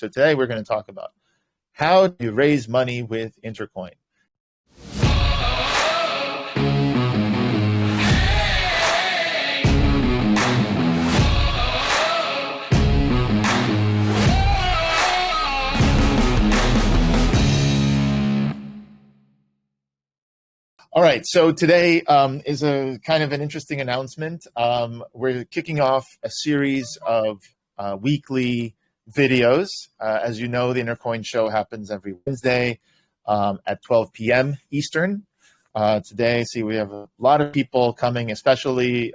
So today we're going to talk about how to raise money with Intercoin. All right, so today is a kind of an interesting announcement. We're kicking off a series of weekly videos. As you know, the Intercoin show happens every Wednesday at 12 p.m. Eastern. Today, see, we have a lot of people coming, especially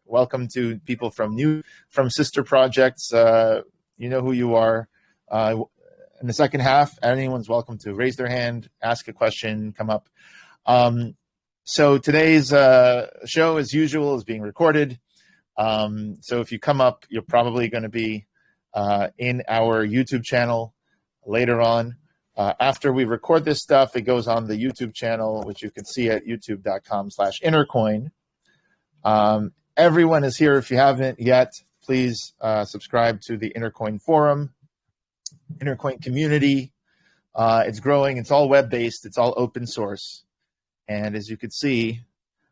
welcome to people from sister projects. You know who you are. In the second half, anyone's welcome to raise their hand, ask a question, come up. So today's show, as usual, is being recorded. So if you come up, you're probably going to be in our YouTube channel later on. After we record this stuff, it goes on the YouTube channel, which you can see at youtube.com/Intercoin. Everyone is here. If you haven't yet, please subscribe to the Intercoin forum, Intercoin community. It's growing. It's all web-based. It's all open source. And as you can see,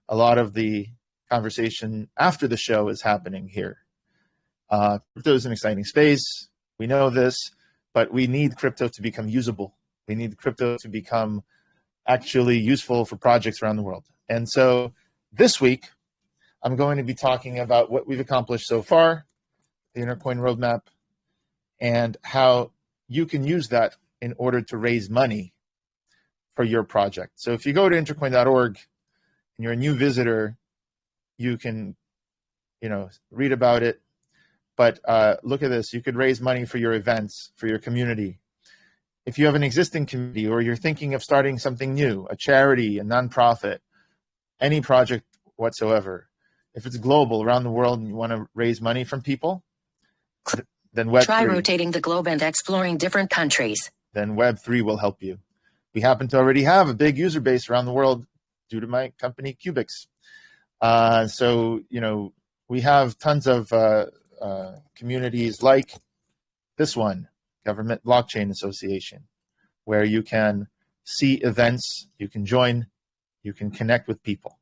a lot of the conversation after the show is happening here. Crypto is an exciting space. We know this, but we need crypto to become usable. We need crypto to become actually useful for projects around the world. And so this week, I'm going to be talking about what we've accomplished so far, the Intercoin roadmap, and how you can use that in order to raise money for your project. So if you go to intercoin.org and you're a new visitor, you can, read about it. But look at this. You could raise money for your events, for your community. If you have an existing community or you're thinking of starting something new, a charity, a nonprofit, any project whatsoever, if it's global around the world and you want to raise money from people, then Web3. Try rotating the globe and exploring different countries. Then Web3 will help you. We happen to already have a big user base around the world due to my company, qbix. So, we have tons of communities like this one, Government Blockchain Association, where you can see events, you can join, you can connect with people.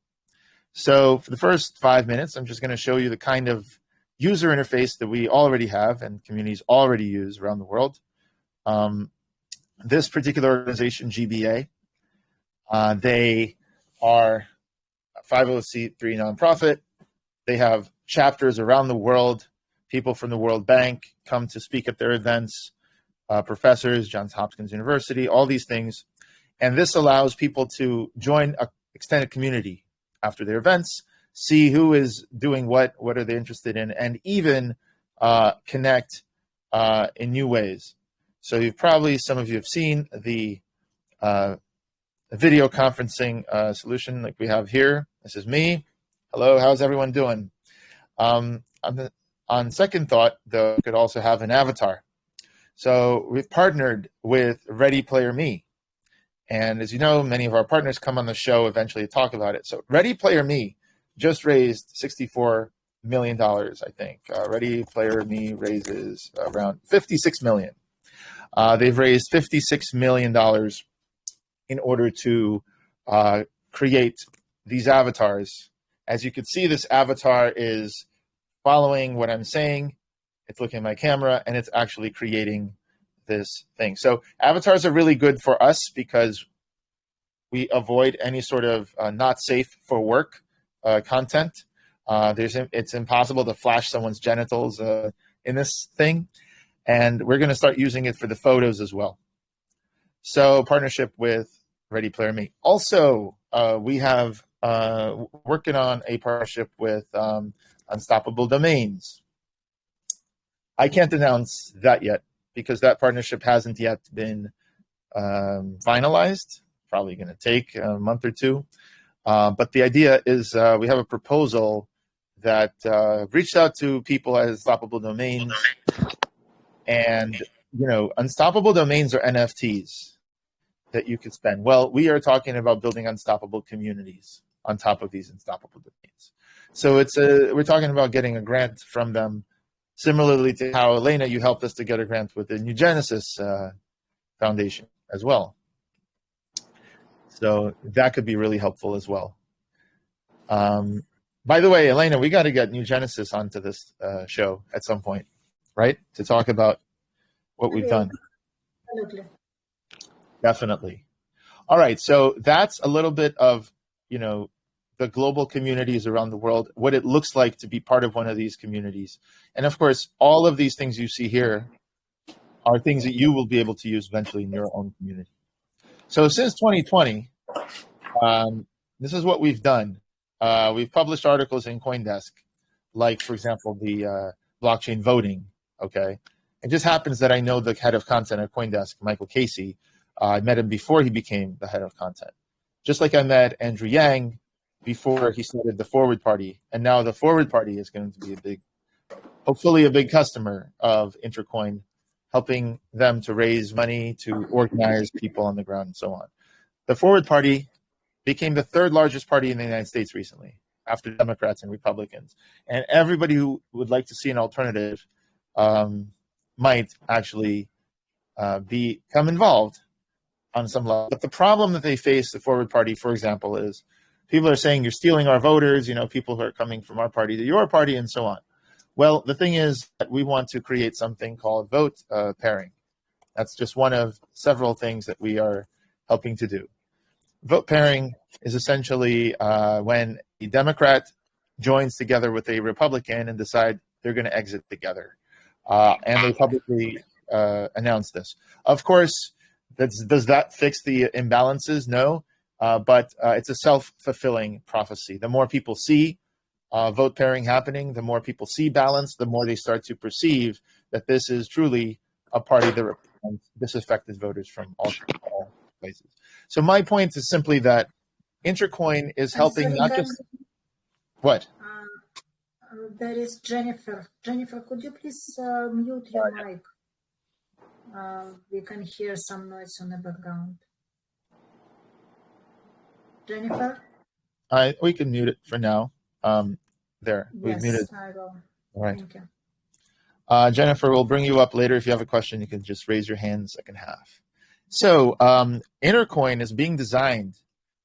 So for the first 5 minutes, I'm just going to show you the kind of user interface that we already have and communities already use around the world. This particular organization, GBA, they are a 501c3 nonprofit. They have chapters around the world. People from the World Bank come to speak at their events, professors, Johns Hopkins University, all these things. And this allows people to join an extended community after their events, see who is doing what are they interested in, and even connect in new ways. So some of you have seen the video conferencing solution like we have here. This is me. Hello, how's everyone doing? On second thought, though, you could also have an avatar. So we've partnered with Ready Player Me. And as you know, many of our partners come on the show eventually to talk about it. So Ready Player Me just raised $64 million, I think. Ready Player Me raises around $56 million. They've raised $56 million in order to create these avatars. As you can see, this avatar is following what I'm saying. It's looking at my camera, and it's actually creating this thing. So avatars are really good for us because we avoid any sort of not safe for work content. It's impossible to flash someone's genitals in this thing. And we're going to start using it for the photos as well. So partnership with Ready Player Me. Also, we have working on a partnership with Unstoppable Domains. I can't announce that yet because that partnership hasn't yet been finalized. Probably going to take a month or two. But the idea is we have a proposal that reached out to people at Unstoppable Domains. And, unstoppable domains are NFTs that you could spend. Well, we are talking about building unstoppable communities on top of these unstoppable domains. So we're talking about getting a grant from them Similarly to how, Elena, you helped us to get a grant with the New Genesis Foundation as well. So that could be really helpful as well. By the way, Elena, we got to get New Genesis onto this show at some point, right? To talk about what we've done. Absolutely. Definitely. All right. So that's a little bit of, the global communities around the world, what it looks like to be part of one of these communities. And of course, all of these things you see here are things that you will be able to use eventually in your own community. So since 2020, this is what we've done. We've published articles in CoinDesk, like, for example, the blockchain voting. Okay. It just happens that I know the head of content at CoinDesk, Michael Casey. I met him before he became the head of content. Just like I met Andrew Yang before he started the Forward Party. And now the Forward Party is going to be hopefully a big customer of Intercoin, helping them to raise money, to organize people on the ground, and so on. The Forward Party became the third largest party in the United States recently, after Democrats and Republicans. And everybody who would like to see an alternative might actually become involved on some level. But the problem that they face, the Forward Party, for example, is people are saying you're stealing our voters, people who are coming from our party to your party, and so on. Well, the thing is that we want to create something called vote pairing. That's just one of several things that we are helping to do. Vote pairing is essentially when a Democrat joins together with a Republican and decide they're going to exit together. And they publicly announce this. Of course, does that fix the imbalances? No, but it's a self-fulfilling prophecy. The more people see vote pairing happening, the more people see balance, the more they start to perceive that this is truly a party that represents disaffected voters from all places. So my point is simply that Intercoin is helping not just... What? There is Jennifer. Jennifer, could you please mute your mic? We can hear some noise on the background. Jennifer? We can mute it for now. There, yes, we've muted. I will. All right. Thank you. Jennifer, we'll bring you up later. If you have a question, you can just raise your hand in the second half. So Intercoin is being designed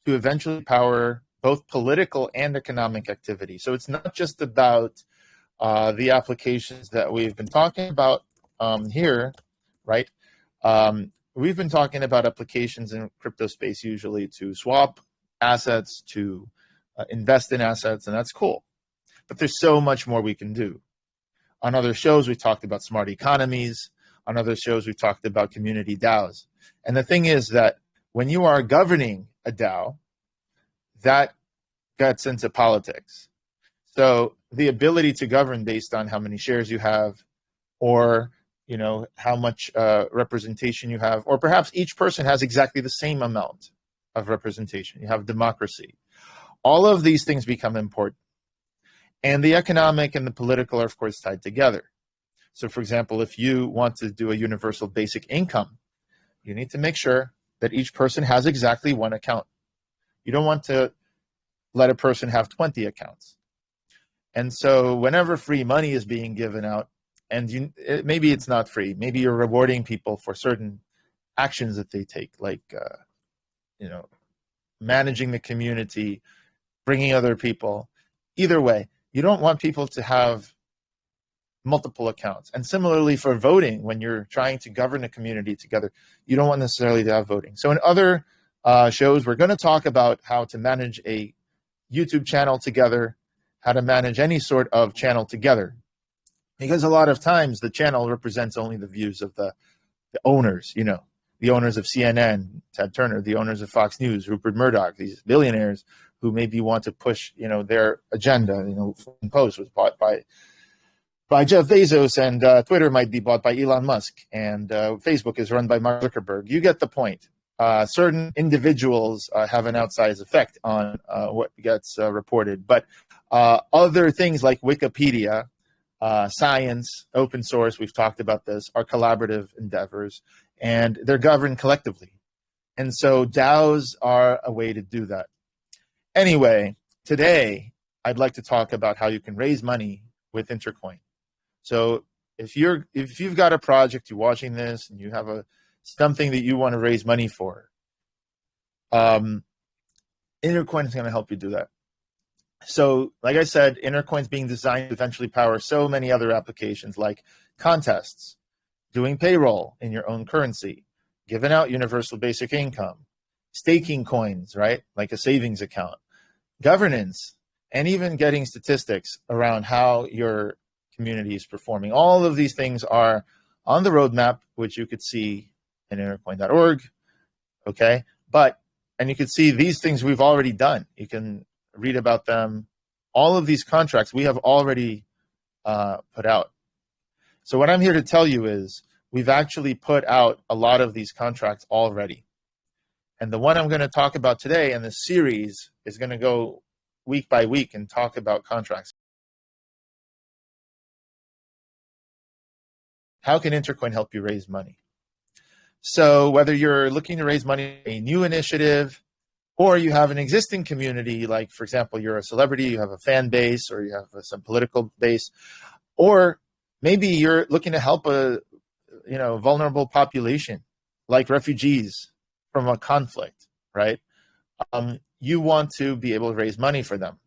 to eventually power both political and economic activity. So it's not just about the applications that we've been talking about here, right? We've been talking about applications in crypto space usually to swap assets, to invest in assets, and that's cool. But there's so much more we can do. On other shows, we talked about smart economies. On other shows, we talked about community DAOs. And the thing is that when you are governing a DAO, that gets into politics. So the ability to govern based on how many shares you have, or how much representation you have, or perhaps each person has exactly the same amount of representation. You have democracy. All of these things become important. And the economic and the political are, of course, tied together. So, for example, if you want to do a universal basic income, you need to make sure that each person has exactly one account. You don't want to let a person have 20 accounts. And so whenever free money is being given out, and maybe it's not free, maybe you're rewarding people for certain actions that they take, like, managing the community, bringing other people. Either way, you don't want people to have multiple accounts. And similarly for voting, when you're trying to govern a community together, you don't want necessarily to have voting. So in other shows, we're going to talk about how to manage a YouTube channel together, how to manage any sort of channel together. Because a lot of times the channel represents only the views of the owners, the owners of CNN, Ted Turner, the owners of Fox News, Rupert Murdoch, these billionaires who maybe want to push, their agenda. Post was bought by Jeff Bezos, and Twitter might be bought by Elon Musk, and Facebook is run by Mark Zuckerberg. You get the point. Certain individuals have an outsized effect on what gets reported, but other things like Wikipedia, science, open source, we've talked about this, are collaborative endeavors, and they're governed collectively. And so DAOs are a way to do that. Anyway, today, I'd like to talk about how you can raise money with Intercoin. So if you've got a project, you're watching this, and you have something that you want to raise money for, Intercoin is going to help you do that. So, like I said, Intercoin is being designed to eventually power so many other applications like contests, doing payroll in your own currency, giving out universal basic income, staking coins, right? Like a savings account, governance, and even getting statistics around how your community is performing. All of these things are on the roadmap, which you could see in intercoin.org, okay? And you can see these things we've already done. You can read about them. All of these contracts we have already put out. So what I'm here to tell you is we've actually put out a lot of these contracts already. And the one I'm going to talk about today in this series is going to go week by week and talk about contracts. How can Intercoin help you raise money? So whether you're looking to raise money in a new initiative, or you have an existing community, like, for example, you're a celebrity, you have a fan base, or you have some political base, or maybe you're looking to help a vulnerable population, like refugees from a conflict, right? You want to be able to raise money for them.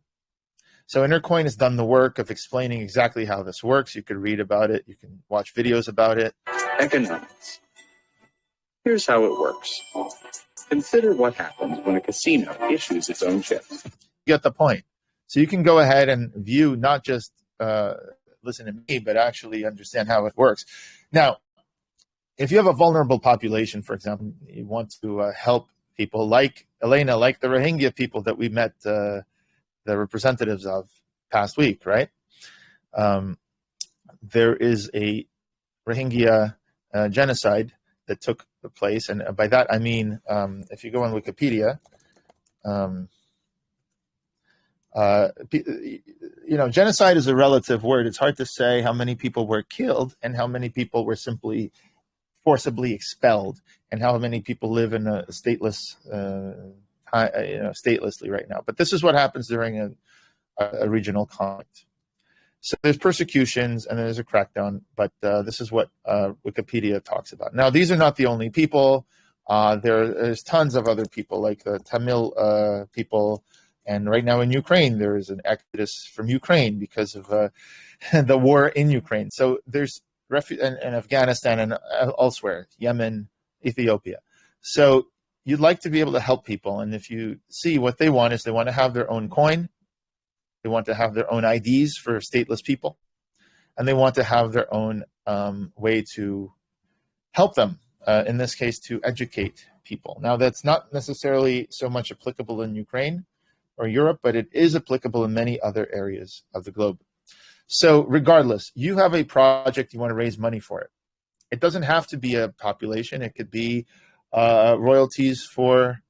So Intercoin has done the work of explaining exactly how this works. You could read about it. You can watch videos about it. Economics. Here's how it works. Consider what happens when a casino issues its own chips. You get the point. So you can go ahead and view, not just listen to me, but actually understand how it works. Now, if you have a vulnerable population, for example, you want to help people like Elena, like the Rohingya people that we met the representatives of past week, right? There is a Rohingya genocide that took place, and by that I mean, if you go on Wikipedia, genocide is a relative word. It's hard to say how many people were killed and how many people were simply forcibly expelled, and how many people live in a stateless, statelessly right now. But this is what happens during a regional conflict. So there's persecutions and there's a crackdown, but this is what Wikipedia talks about. Now, these are not the only people. There's tons of other people, like the Tamil people. And right now in Ukraine, there is an exodus from Ukraine because of the war in Ukraine. So there's in Afghanistan and elsewhere, Yemen, Ethiopia. So you'd like to be able to help people. And if you see what they want is they want to have their own coin. They want to have their own IDs for stateless people. And they want to have their own way to help them, in this case, to educate people. Now, that's not necessarily so much applicable in Ukraine or Europe, but it is applicable in many other areas of the globe. So regardless, you have a project, you want to raise money for it. It doesn't have to be a population. It could be royalties for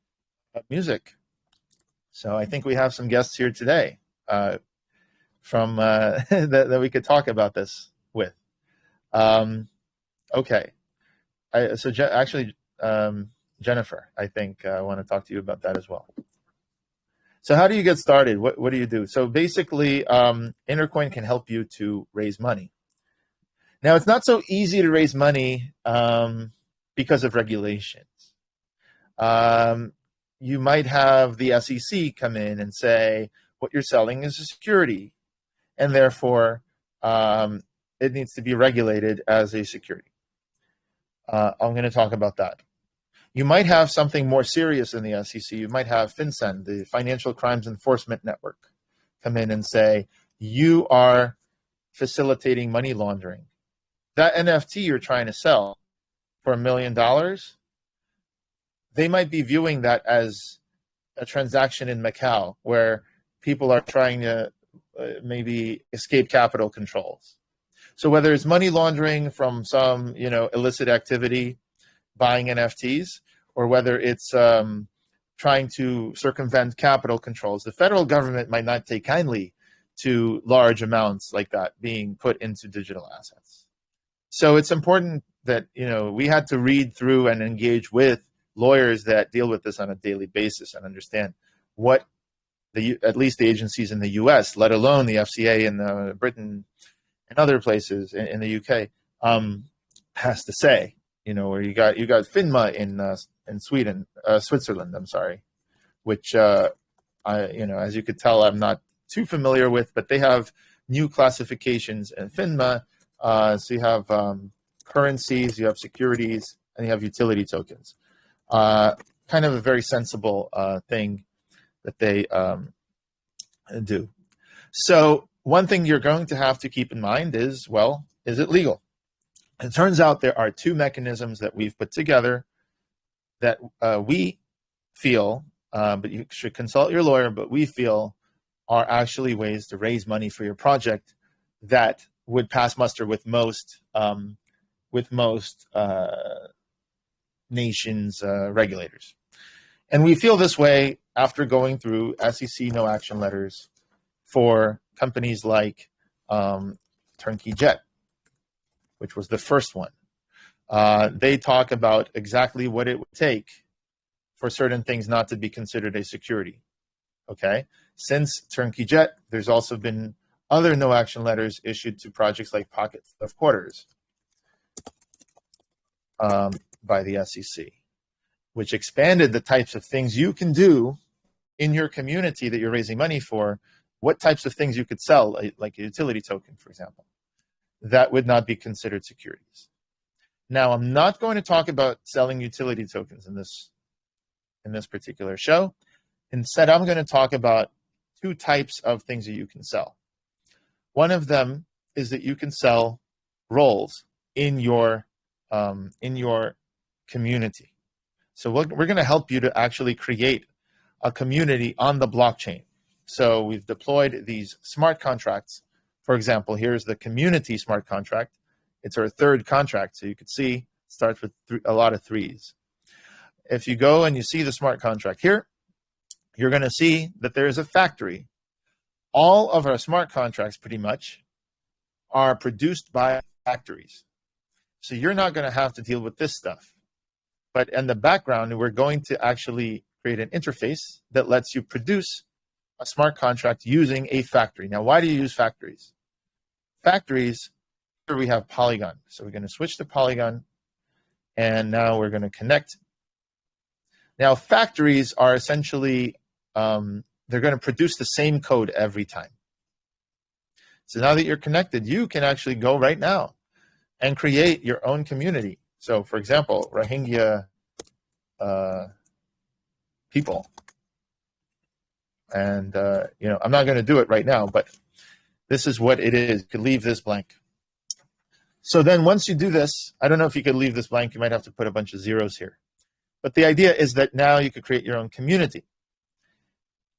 music. So I think we have some guests here today from that we could talk about this with. Okay. Jennifer, I think I want to talk to you about that as well. So how do you get started? What do you do? So basically, Intercoin can help you to raise money. Now, it's not so easy to raise money because of regulations. You might have the SEC come in and say, what you're selling is a security, and therefore it needs to be regulated as a security. I'm going to talk about that. You might have something more serious in the SEC. You might have FinCEN, the Financial Crimes Enforcement Network, come in and say, you are facilitating money laundering. That NFT you're trying to sell for $1 million, they might be viewing that as a transaction in Macau where people are trying to maybe escape capital controls. So whether it's money laundering from some illicit activity, buying NFTs, or whether it's trying to circumvent capital controls, the federal government might not take kindly to large amounts like that being put into digital assets. So it's important that we had to read through and engage with lawyers that deal with this on a daily basis and understand what at least the agencies in the U.S., let alone the FCA in Britain and other places in the UK has to say. Where you got FINMA in Sweden, Switzerland. I'm sorry, which as you could tell, I'm not too familiar with, but they have new classifications in FINMA. So you have currencies, you have securities, and you have utility tokens. Kind of a very sensible thing that they do. So one thing you're going to have to keep in mind is, well, is it legal? It turns out there are two mechanisms that we've put together that we feel, but you should consult your lawyer, but we feel are actually ways to raise money for your project that would pass muster with most nations' regulators. And we feel this way after going through SEC no action letters for companies like Turnkey Jet, which was the first one. They talk about exactly what it would take for certain things not to be considered a security. Okay? Since Turnkey Jet, there's also been other no action letters issued to projects like Pocket of Quarters by the SEC, which expanded the types of things you can do in your community that you're raising money for, what types of things you could sell, like a utility token, for example, that would not be considered securities. Now, I'm not going to talk about selling utility tokens in this particular show. Instead, I'm going to talk about two types of things that you can sell. One of them is that you can sell roles in your community. So we're going to help you to actually create a community on the blockchain. So we've deployed these smart contracts. For example, here's the community smart contract. It's our third contract. So you can see it starts with a lot of threes. If you go and you see the smart contract here, you're going to see that there is a factory. All of our smart contracts pretty much are produced by factories. So you're not going to have to deal with this stuff. But in the background, we're going to actually create an interface that lets you produce a smart contract using a factory. Now, why do you use factories? Factories, here we have Polygon. So we're going to switch to Polygon, and now we're going to connect. Now, factories are essentially, they're going to produce the same code every time. So now that you're connected, you can actually go right now and create your own community. So, for example, Rohingya people. And, I'm not going to do it right now, but this is what it is. You could leave this blank. So then once you do this, I don't know if you could leave this blank. You might have to put a bunch of zeros here. But the idea is that now you could create your own community.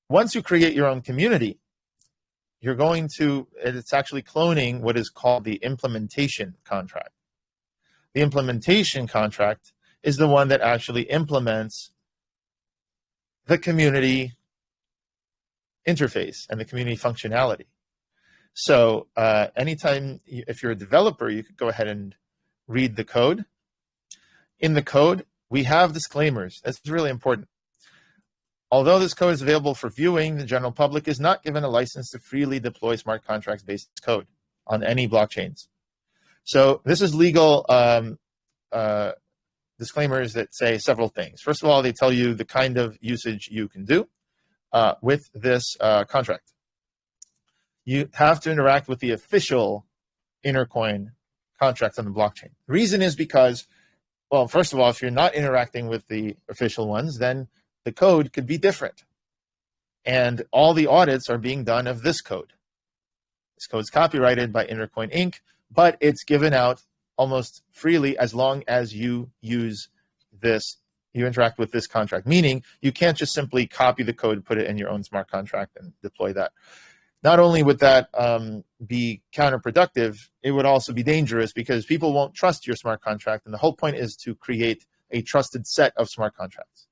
Once you create your own community, it's actually cloning what is called the implementation contract. The implementation contract is the one that actually implements the community interface and the community functionality. So anytime, if you're a developer, you could go ahead and read the code. In the code, we have disclaimers. That's really important. Although this code is available for viewing, the general public is not given a license to freely deploy smart contracts-based code on any blockchains. So this is legal disclaimers that say several things. First of all, they tell you the kind of usage you can do with this contract. You have to interact with the official Intercoin contracts on the blockchain. The reason is because, well, first of all, if you're not interacting with the official ones, then the code could be different. And all the audits are being done of this code. This code is copyrighted by Intercoin Inc., but it's given out almost freely as long as you use this, you interact with this contract, meaning you can't just simply copy the code, put it in your own smart contract, and deploy that. Not only would that be counterproductive, it would also be dangerous because people won't trust your smart contract, and the whole point is to create a trusted set of smart contracts.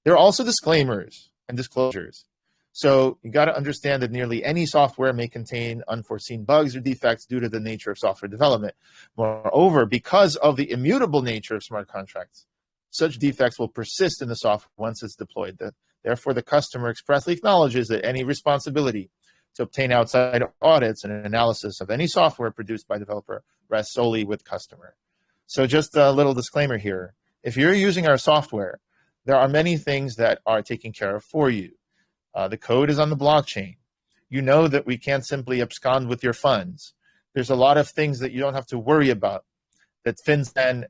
There are also disclaimers and disclosures. So you got to understand that nearly any software may contain unforeseen bugs or defects due to the nature of software development. Moreover, because of the immutable nature of smart contracts, such defects will persist in the software once it's deployed. Therefore, the customer expressly acknowledges that any responsibility to obtain outside audits and analysis of any software produced by developer rests solely with customer. So just a little disclaimer here. If you're using our software, there are many things that are taken care of for you. The code is on the blockchain. You know that we can't simply abscond with your funds. There's a lot of things that you don't have to worry about, that FinCEN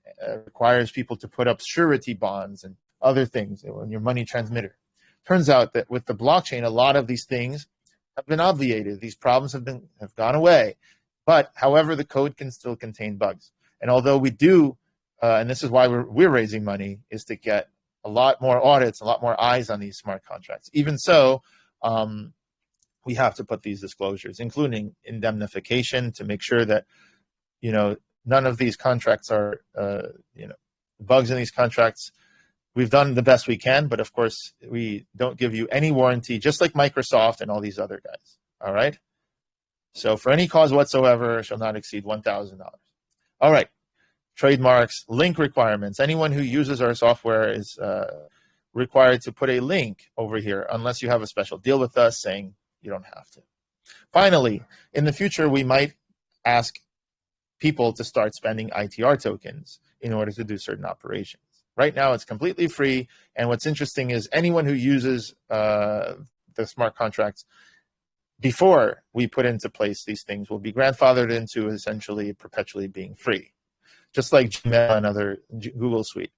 requires people to put up surety bonds and other things on your money transmitter. Turns out that with the blockchain, a lot of these things have been obviated. These problems have gone away. But however, the code can still contain bugs. And although we do, and this is why we're raising money, is to get a lot more audits, a lot more eyes on these smart contracts. Even so, we have to put these disclosures, including indemnification, to make sure that, none of these contracts are, bugs in these contracts. We've done the best we can, but of course, we don't give you any warranty, just like Microsoft and all these other guys. All right? So for any cause whatsoever, it shall not exceed $1,000. All right. Trademarks, link requirements. Anyone who uses our software is required to put a link over here, unless you have a special deal with us saying you don't have to. Finally, in the future, we might ask people to start spending ITR tokens in order to do certain operations. Right now, it's completely free. And what's interesting is anyone who uses the smart contracts before we put into place these things will be grandfathered into essentially perpetually being free, just like Gmail and other Google Suite.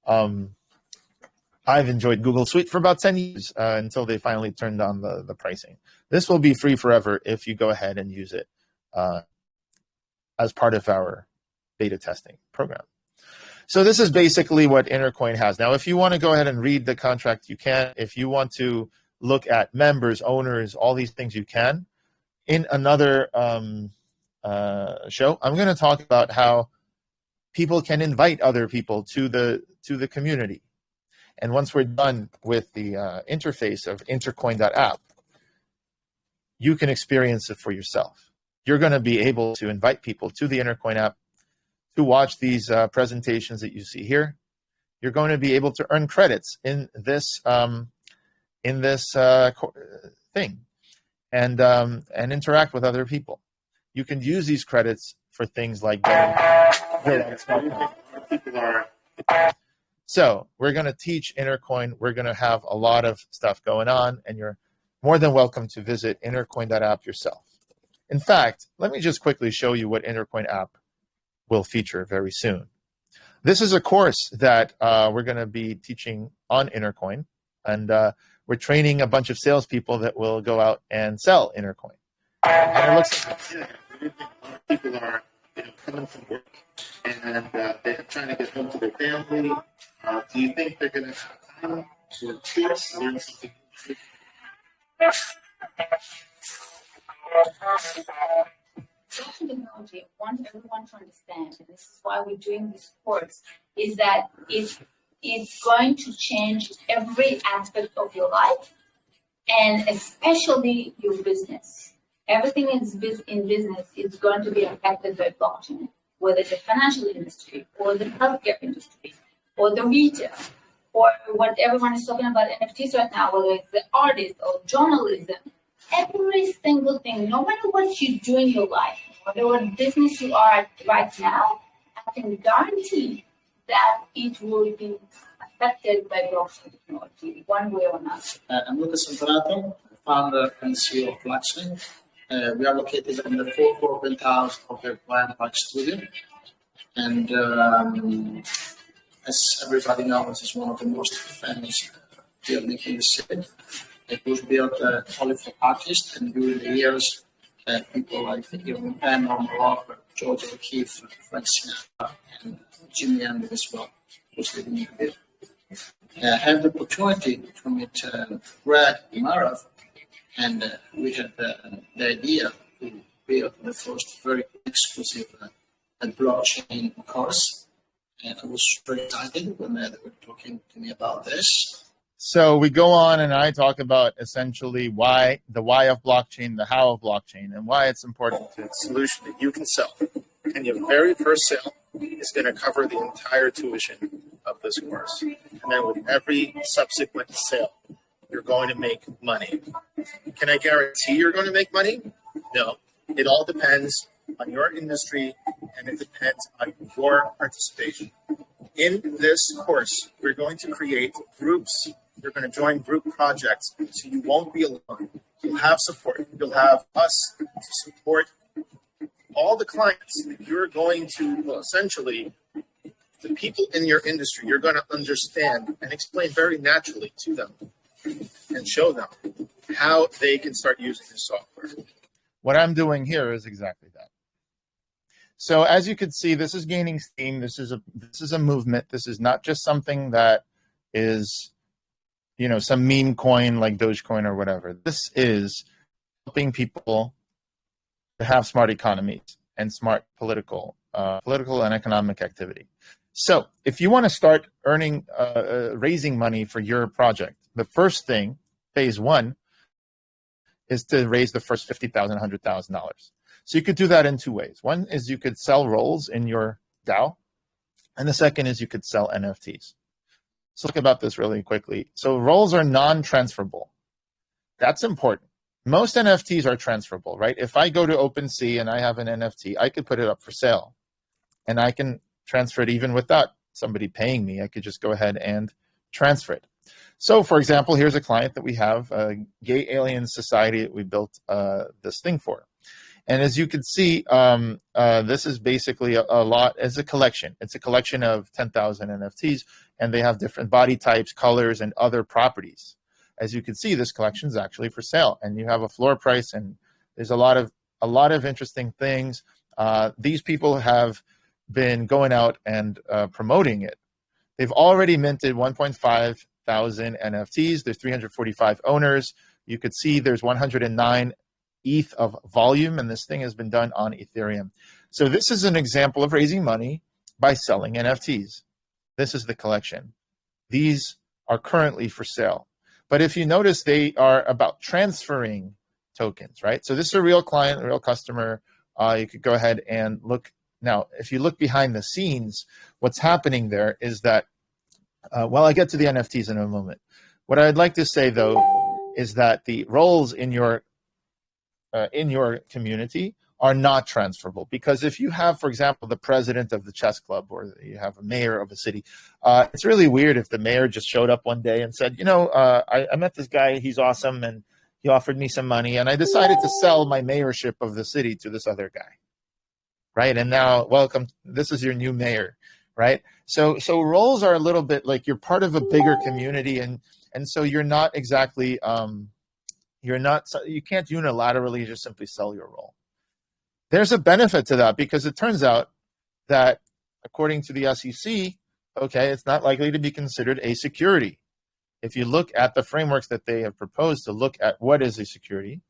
I've enjoyed Google Suite for about 10 years until they finally turned on the pricing. This will be free forever if you go ahead and use it as part of our beta testing program. So this is basically what Intercoin has. Now, if you want to go ahead and read the contract, you can. If you want to look at members, owners, all these things, you can. In another show, I'm going to talk about how people can invite other people to the community. And once we're done with the interface of intercoin.app, you can experience it for yourself. You're going to be able to invite people to the Intercoin app to watch these presentations that you see here. You're going to be able to earn credits in this thing and interact with other people. You can use these credits for things like getting So we're going to teach Intercoin. We're going to have a lot of stuff going on, and you're more than welcome to visit intercoin.app yourself. In fact, let me just quickly show you what Intercoin app will feature very soon. This is a course that we're going to be teaching on Intercoin, and we're training a bunch of salespeople that will go out and sell Intercoin. And it looks like people are coming from work and they're trying to get home to their family. Do you think they're going to have time to just learn something? Blockchain technology, I want everyone to understand, and this is why we're doing this course, is that it's going to change every aspect of your life, and especially your business. Everything in business is going to be affected by blockchain, whether the financial industry or the healthcare industry or the retail or what everyone is talking about NFTs right now, whether it's the artist or journalism. Every single thing, no matter what you do in your life, no matter what business you are at right now, I can guarantee that it will be affected by blockchain technology, one way or another. I'm Lucas Santonato, founder and CEO of Blockchain. We are located in the fourth floor penthouse of the Grand Park Studio. And as everybody knows, it's one of the most famous buildings in the city. It was built only for artists, and during the years, people like Irving Penn, Morocco, George O'Keeffe, Frank Sinatra, and Jimi Hendrix as well was living in the building. I had the opportunity to meet Greg Marav, and we had the idea to build the first very exclusive blockchain course. And I was very excited when they were talking to me about this. So we go on and I talk about essentially the why of blockchain, the how of blockchain, and why it's important to solution that you can sell. And your very first sale is going to cover the entire tuition of this course. And then with every subsequent sale, you're going to make money. Can I guarantee you're going to make money? No. It all depends on your industry, and it depends on your participation. In this course, we're going to create groups. You're going to join group projects, so you won't be alone. You'll have support. You'll have us to support all the clients. You're going to, well, essentially, the people in your industry, you're going to understand and explain very naturally to them and show them how they can start using this software. What I'm doing here is exactly that. So as you can see, this is gaining steam. This is a movement. This is not just something that is, you know, some meme coin like Dogecoin or whatever. This is helping people to have smart economies and smart political and economic activity. So if you want to start earning, raising money for your project, the first thing, phase one, is to raise the first $50,000, $100,000. So you could do that in two ways. One is you could sell roles in your DAO, and the second is you could sell NFTs. So look about this really quickly. So roles are non-transferable. That's important. Most NFTs are transferable, right? If I go to OpenSea and I have an NFT, I could put it up for sale, and I can transfer it even without somebody paying me. I could just go ahead and transfer it. So, for example, here's a client that we have, a gay alien society that we built this thing for. And as you can see, this is basically a lot as a collection. It's a collection of 10,000 NFTs, and they have different body types, colors, and other properties. As you can see, this collection is actually for sale, and you have a floor price, and there's a lot of interesting things. These people have been going out and promoting it. They've already minted 1.5 thousand NFTs. There's 345 owners. You could see there's 109 ETH of volume, and this thing has been done on Ethereum. So this is an example of raising money by selling NFTs. This is the collection. These are currently for sale. But if you notice, they are about transferring tokens, right? So this is a real client, a real customer. You could go ahead and look. Now, if you look behind the scenes, what's happening there is that, well, I get to the NFTs in a moment. What I'd like to say, though, is that the roles in your community are not transferable. Because if you have, for example, the president of the chess club, or you have a mayor of a city, it's really weird if the mayor just showed up one day and said, you know, I met this guy, he's awesome, and he offered me some money, and I decided to sell my mayorship of the city to this other guy, right? And now, welcome, this is your new mayor, right? So roles are a little bit like you're part of a bigger community, and so you're not exactly, you can't unilaterally just simply sell your role. There's a benefit to that, because it turns out that according to the SEC, okay, it's not likely to be considered a security. If you look at the frameworks that they have proposed to look at what is a security,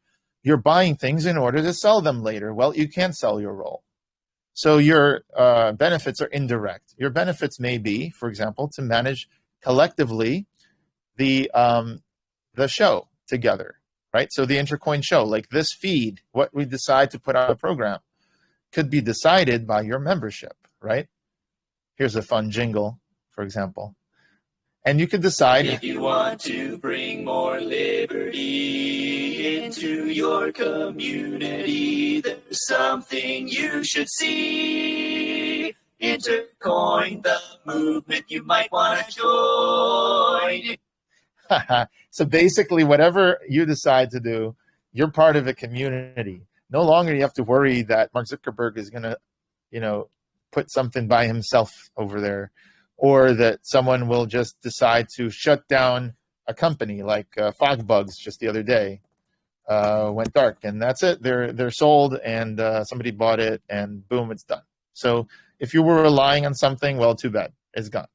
you're buying things in order to sell them later. Well, you can't sell your role. So your benefits are indirect. Your benefits may be, for example, to manage collectively the show together, right? So the Intercoin show, like this feed, what we decide to put on a program, could be decided by your membership, right? Here's a fun jingle, for example. And you could decide if you want to bring more liberty into your community, there's something you should see. Intercoin, the movement you might want to join. So basically, whatever you decide to do, you're part of a community. No longer you have to worry that Mark Zuckerberg is going to, you know, put something by himself over there, or that someone will just decide to shut down a company like Fogbugs just the other day went dark, and that's it. They're sold, and somebody bought it, and boom, it's done. So if you were relying on something, well, too bad, it's gone.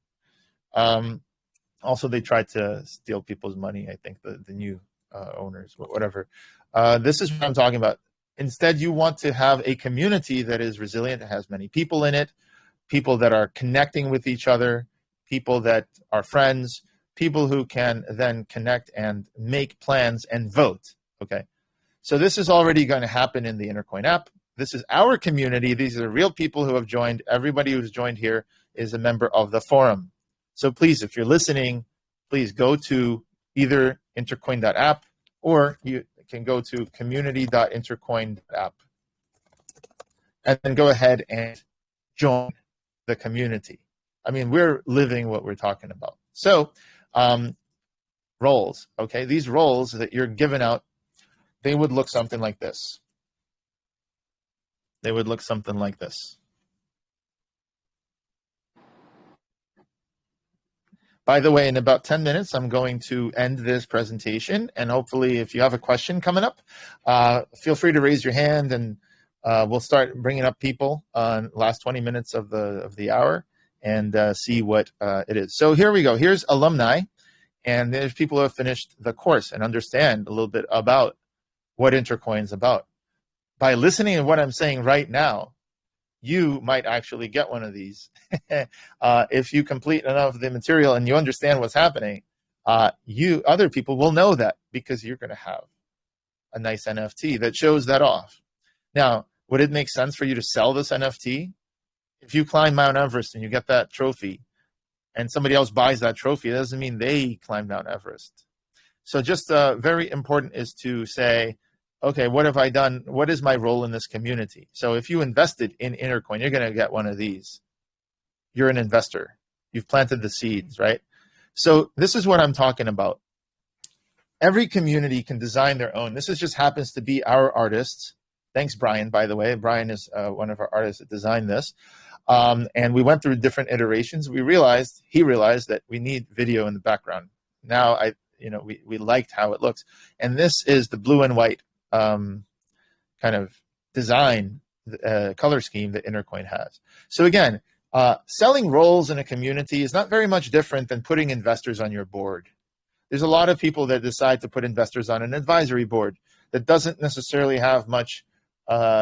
Also, they tried to steal people's money. I think the new owners, whatever. This is what I'm talking about. Instead, you want to have a community that is resilient, that has many people in it, people that are connecting with each other, people that are friends, people who can then connect and make plans and vote, okay? So this is already going to happen in the Intercoin app. This is our community. These are real people who have joined. Everybody who's joined here is a member of the forum. So please, if you're listening, please go to either intercoin.app, or can go to community.intercoin.app and then go ahead and join the community. I mean, we're living what we're talking about. So roles, okay? These roles that you're giving out, they would look something like this. They would look something like this. By the way, in about 10 minutes, I'm going to end this presentation, and hopefully if you have a question coming up, feel free to raise your hand, and we'll start bringing up people on last 20 minutes of the hour and see what it is. So here we go. Here's alumni, and there's people who have finished the course and understand a little bit about what Intercoin is about. By listening to what I'm saying right now, you might actually get one of these. If you complete enough of the material and you understand what's happening, other people will know that because you're going to have a nice NFT that shows that off. Now, would it make sense for you to sell this NFT? If you climb Mount Everest and you get that trophy and somebody else buys that trophy, it doesn't mean they climbed Mount Everest. So just very important is to say, okay, what have I done? What is my role in this community? So if you invested in Intercoin, you're going to get one of these. You're an investor. You've planted the seeds, right? So this is what I'm talking about. Every community can design their own. This just happens to be our artists. Thanks, Brian, by the way. Brian is one of our artists that designed this. And we went through different iterations. He realized that we need video in the background. Now, we liked how it looks. And this is the blue and white kind of design color scheme that Intercoin has. So again, selling roles in a community is not very much different than putting investors on your board. There's a lot of people that decide to put investors on an advisory board that doesn't necessarily have much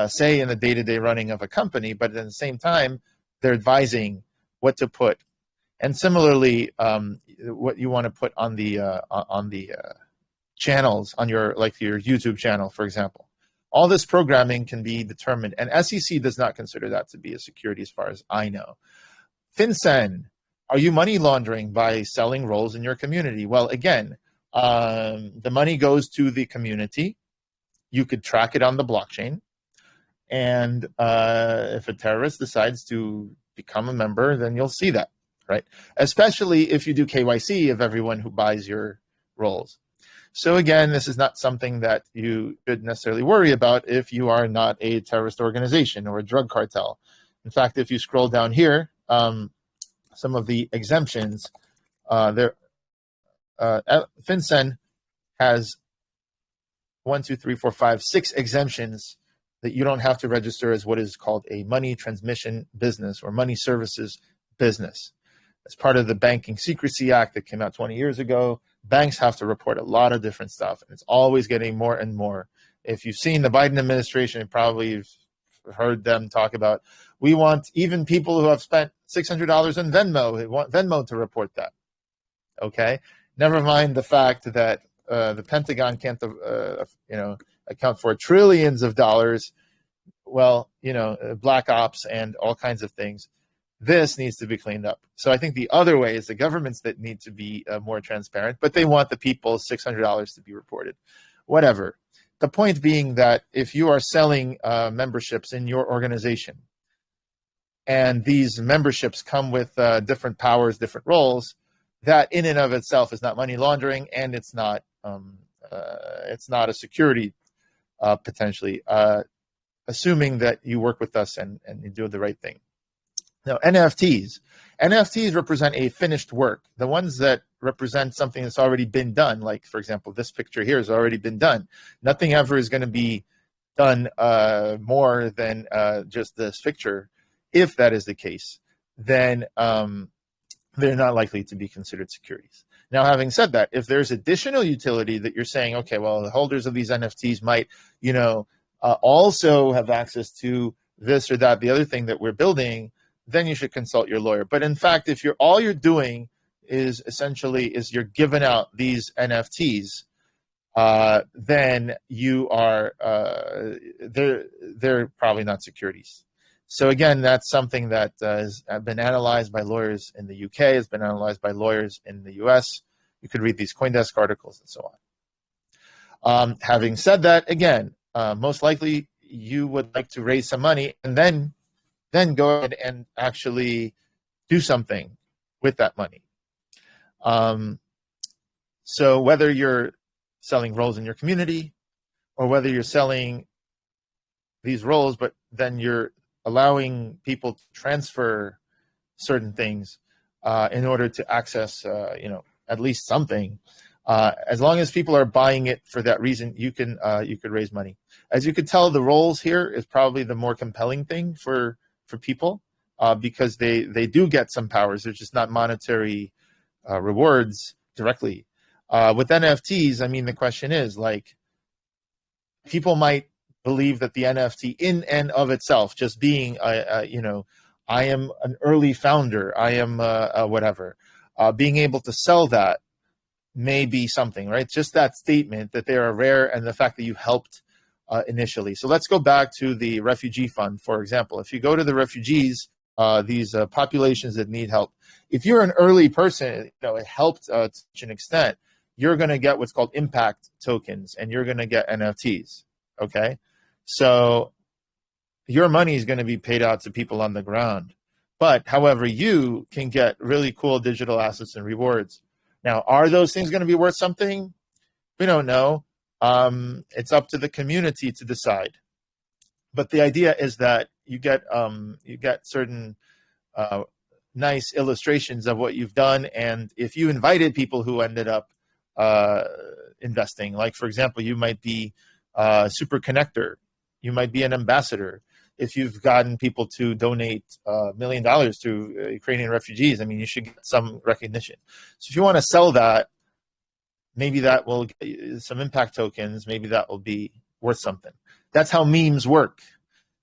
say in the day-to-day running of a company, but at the same time, they're advising what to put. And similarly, what you want to put on the channels on your YouTube channel, for example. All this programming can be determined, and SEC does not consider that to be a security as far as I know. FinCEN, are you money laundering by selling roles in your community? Well, again, the money goes to the community. You could track it on the blockchain. And if a terrorist decides to become a member, then you'll see that, right? Especially if you do KYC of everyone who buys your roles. So again, this is not something that you should necessarily worry about if you are not a terrorist organization or a drug cartel. In fact, if you scroll down here, some of the exemptions, FinCEN has 6 exemptions that you don't have to register as what is called a money transmission business or money services business. As part of the Banking Secrecy Act that came out 20 years ago, banks have to report a lot of different stuff, and it's always getting more and more. If you've seen the Biden administration, you probably have heard them talk about, we want even people who have spent $600 on Venmo, they want Venmo to report that. Okay? Never mind the fact that the Pentagon can't, account for trillions of dollars. Well, black ops and all kinds of things. This needs to be cleaned up. So I think the other way is the governments that need to be more transparent, but they want the people's $600 to be reported. Whatever. The point being that if you are selling memberships in your organization, and these memberships come with different powers, different roles, that in and of itself is not money laundering, and it's not a security potentially, assuming that you work with us and you do the right thing. Now, NFTs represent a finished work. The ones that represent something that's already been done, like, for example, this picture here has already been done. Nothing ever is going to be done more than just this picture. If that is the case, then they're not likely to be considered securities. Now, having said that, if there's additional utility that you're saying, okay, well, the holders of these NFTs might, also have access to this or that, the other thing that we're building, then you should consult your lawyer. But in fact, if all you're doing is you're giving out these NFTs, then you are they're probably not securities. So again, that's something that has been analyzed by lawyers in the UK, has been analyzed by lawyers in the US. You could read these CoinDesk articles and so Having said that, again, most likely you would like to raise some money and then go ahead and actually do something with that money. So whether you're selling roles in your community or whether you're selling these roles, but then you're allowing people to transfer certain things in order to access, at least something. As long as people are buying it for that reason, you could raise money. As you could tell, the roles here is probably the more compelling thing for people because they do get some powers. They're just not monetary rewards directly. With NFTs, I mean, the question is, like, people might believe that the NFT in and of itself, just being, I am an early founder, I am whatever, being able to sell that may be something, right? Just that statement that they are rare and the fact that you helped initially. So let's go back to the refugee fund, for example. If you go to the refugees, these populations that need help, if you're an early person, it helped to such an extent, you're going to get what's called impact tokens and you're going to get NFTs. Okay. So your money is going to be paid out to people on the ground. But however, you can get really cool digital assets and rewards. Now, are those things going to be worth something? We don't know. It's up to the community to decide. But the idea is that you get certain nice illustrations of what you've done. And if you invited people who ended up investing, like, for example, you might be a super connector. You might be an ambassador. If you've gotten people to donate $1 million to Ukrainian refugees, I mean, you should get some recognition. So if you want to sell that, maybe that will get you some impact tokens. Maybe that will be worth something. That's how memes work,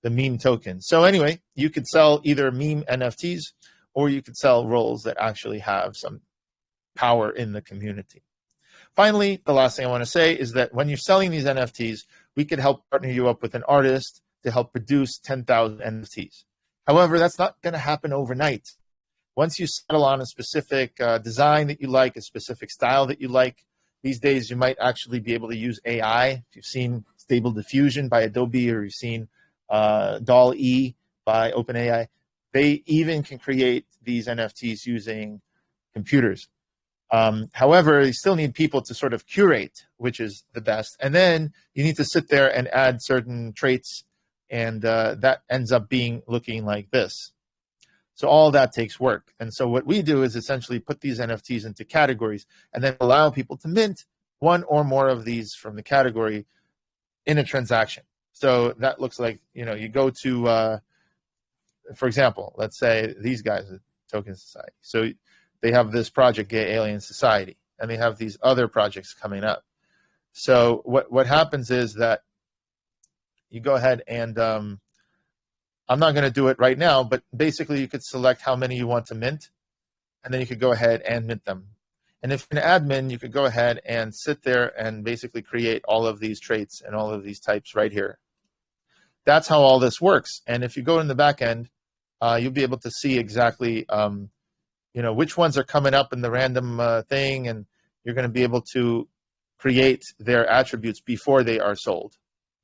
the meme tokens. So anyway, you could sell either meme NFTs or you could sell roles that actually have some power in the community. Finally, the last thing I want to say is that when you're selling these NFTs, we could help partner you up with an artist to help produce 10,000 NFTs. However, that's not going to happen overnight. Once you settle on a specific design that you like, a specific style that you like, these days you might actually be able to use AI. If you've seen Stable Diffusion by Adobe or you've seen DALL-E by OpenAI, they even can create these NFTs using computers. However, you still need people to sort of curate which is the best. And then you need to sit there and add certain traits, and that ends up looking like this. So all that takes work. And so what we do is essentially put these NFTs into categories and then allow people to mint one or more of these from the category in a transaction. So that looks like, you go to, for example, let's say these guys at Token Society. So they have this project, Gay Alien Society, and they have these other projects coming up. So what happens is that you go ahead and I'm not going to do it right now, but basically you could select how many you want to mint, and then you could go ahead and mint them. And if you're an admin, you could go ahead and sit there and basically create all of these traits and all of these types right here. That's how all this works. And if you go in the back end, you'll be able to see exactly which ones are coming up in the random thing, and you're going to be able to create their attributes before they are sold.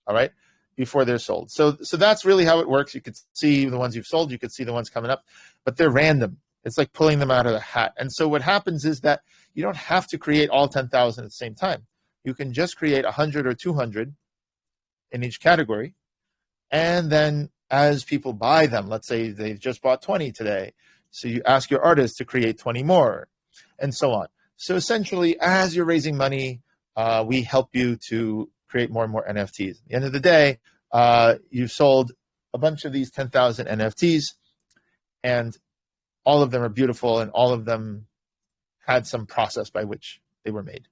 All right, before they're sold. So that's really how it works. You could see the ones you've sold, you could see the ones coming up, but they're random. It's like pulling them out of the hat. And so what happens is that you don't have to create all 10,000 at the same time. You can just create 100 or 200 in each category. And then as people buy them, let's say they've just bought 20 today, so you ask your artist to create 20 more, and so on. So essentially, as you're raising money, we help you to create more and more NFTs. At the end of the day, you've sold a bunch of these 10,000 NFTs, and all of them are beautiful, and all of them had some process by which they were made.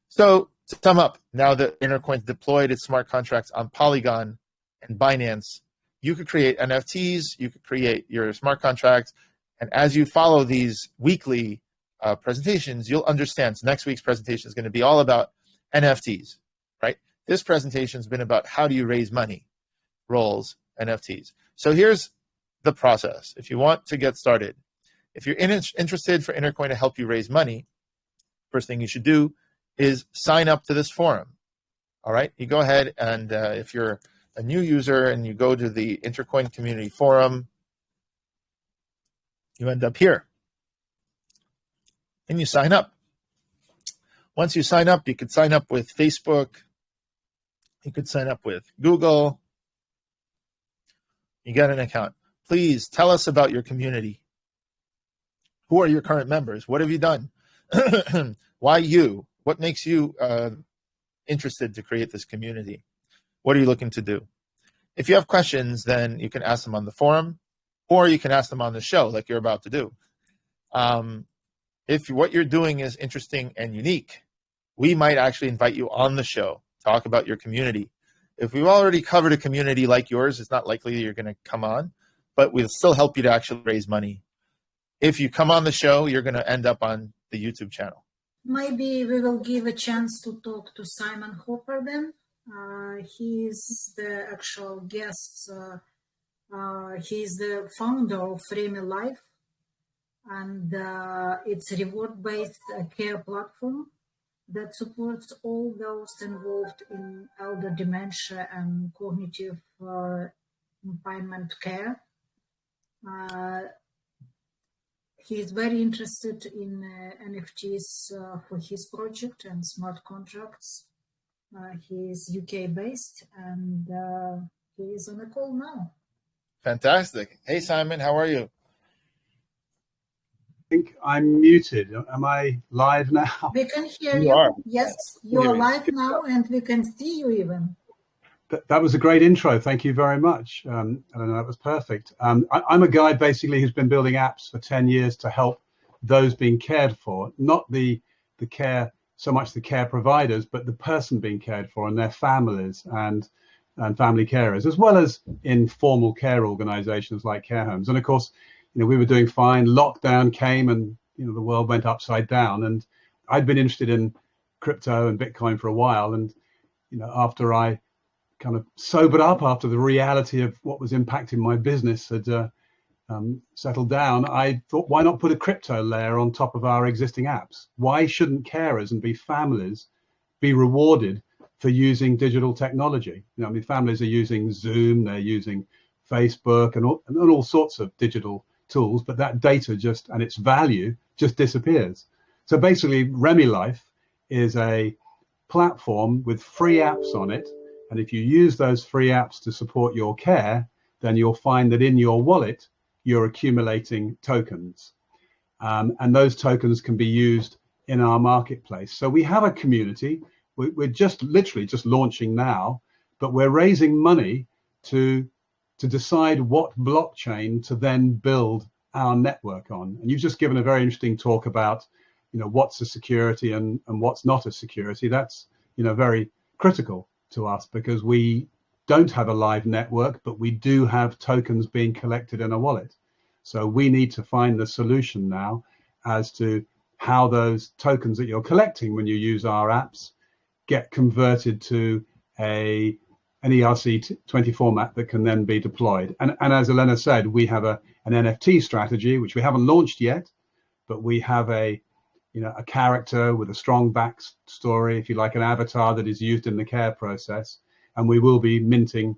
So to sum up, now that Intercoin's deployed its smart contracts on Polygon and Binance, you could create NFTs, you could create your smart contracts, and as you follow these weekly presentations, you'll understand. So next week's presentation is going to be all about NFTs, right? This presentation has been about how do you raise money, roles, NFTs. So here's the process. If you want to get started, if you're interested for Intercoin to help you raise money, first thing you should do is sign up to this forum. All right, you go ahead and if you're a new user and you go to the Intercoin Community Forum, you end up here and you sign up. Once you sign up, you could sign up with Facebook, you could sign up with Google, you get an account. Please tell us about your community. Who are your current members? What have you done? Why you? What makes you interested to create this community? What are you looking to do? If you have questions, then you can ask them on the forum, or you can ask them on the show like you're about to do. If what you're doing is interesting and unique, we might actually invite you on the show, talk about your community. If we've already covered a community like yours, it's not likely you're going to come on, but we'll still help you to actually raise money. If you come on the show, you're going to end up on the YouTube channel. Maybe we will give a chance to talk to Simon Hopper then. He is the actual guest. He is the founder of Remy Life, and it's a reward-based care platform that supports all those involved in elder dementia and cognitive impairment care. He is very interested in NFTs for his project and smart contracts. He is UK-based, and he is on a call now. Fantastic. Hey, Simon, how are you? I think I'm muted. Am I live now? We can hear You you. are. Yes, you are live now, and we can see you even. That was a great intro. Thank you very much. Eleanor, that was perfect. I'm a guy basically who's been building apps for 10 years to help those being cared for, not the care, so much the care providers, but the person being cared for and their families and family carers, as well as informal care organizations like care homes. And of course, we were doing fine. Lockdown came and the world went upside down. And I'd been interested in crypto and Bitcoin for a while. And after I kind of sobered up, after the reality of what was impacting my business had settled down, I thought, why not put a crypto layer on top of our existing apps? Why shouldn't carers and families be rewarded for using digital technology? Families are using Zoom, they're using Facebook and all sorts of digital tools, but that data and its value just disappears. So basically, Remy Life is a platform with free apps on it. And if you use those free apps to support your care, then you'll find that in your wallet, you're accumulating tokens. And those tokens can be used in our marketplace. So we have a community. We're literally just launching now, but we're raising money to decide what blockchain to then build our network on. And you've just given a very interesting talk about, what's a security and what's not a security. That's, very critical to us because we don't have a live network, but we do have tokens being collected in a wallet. So we need to find the solution now as to how those tokens that you're collecting when you use our apps get converted to an ERC20 format that can then be deployed. And as Elena said, we have an NFT strategy, which we haven't launched yet, but we have a character with a strong backstory, if you like, an avatar that is used in the care process. And we will be minting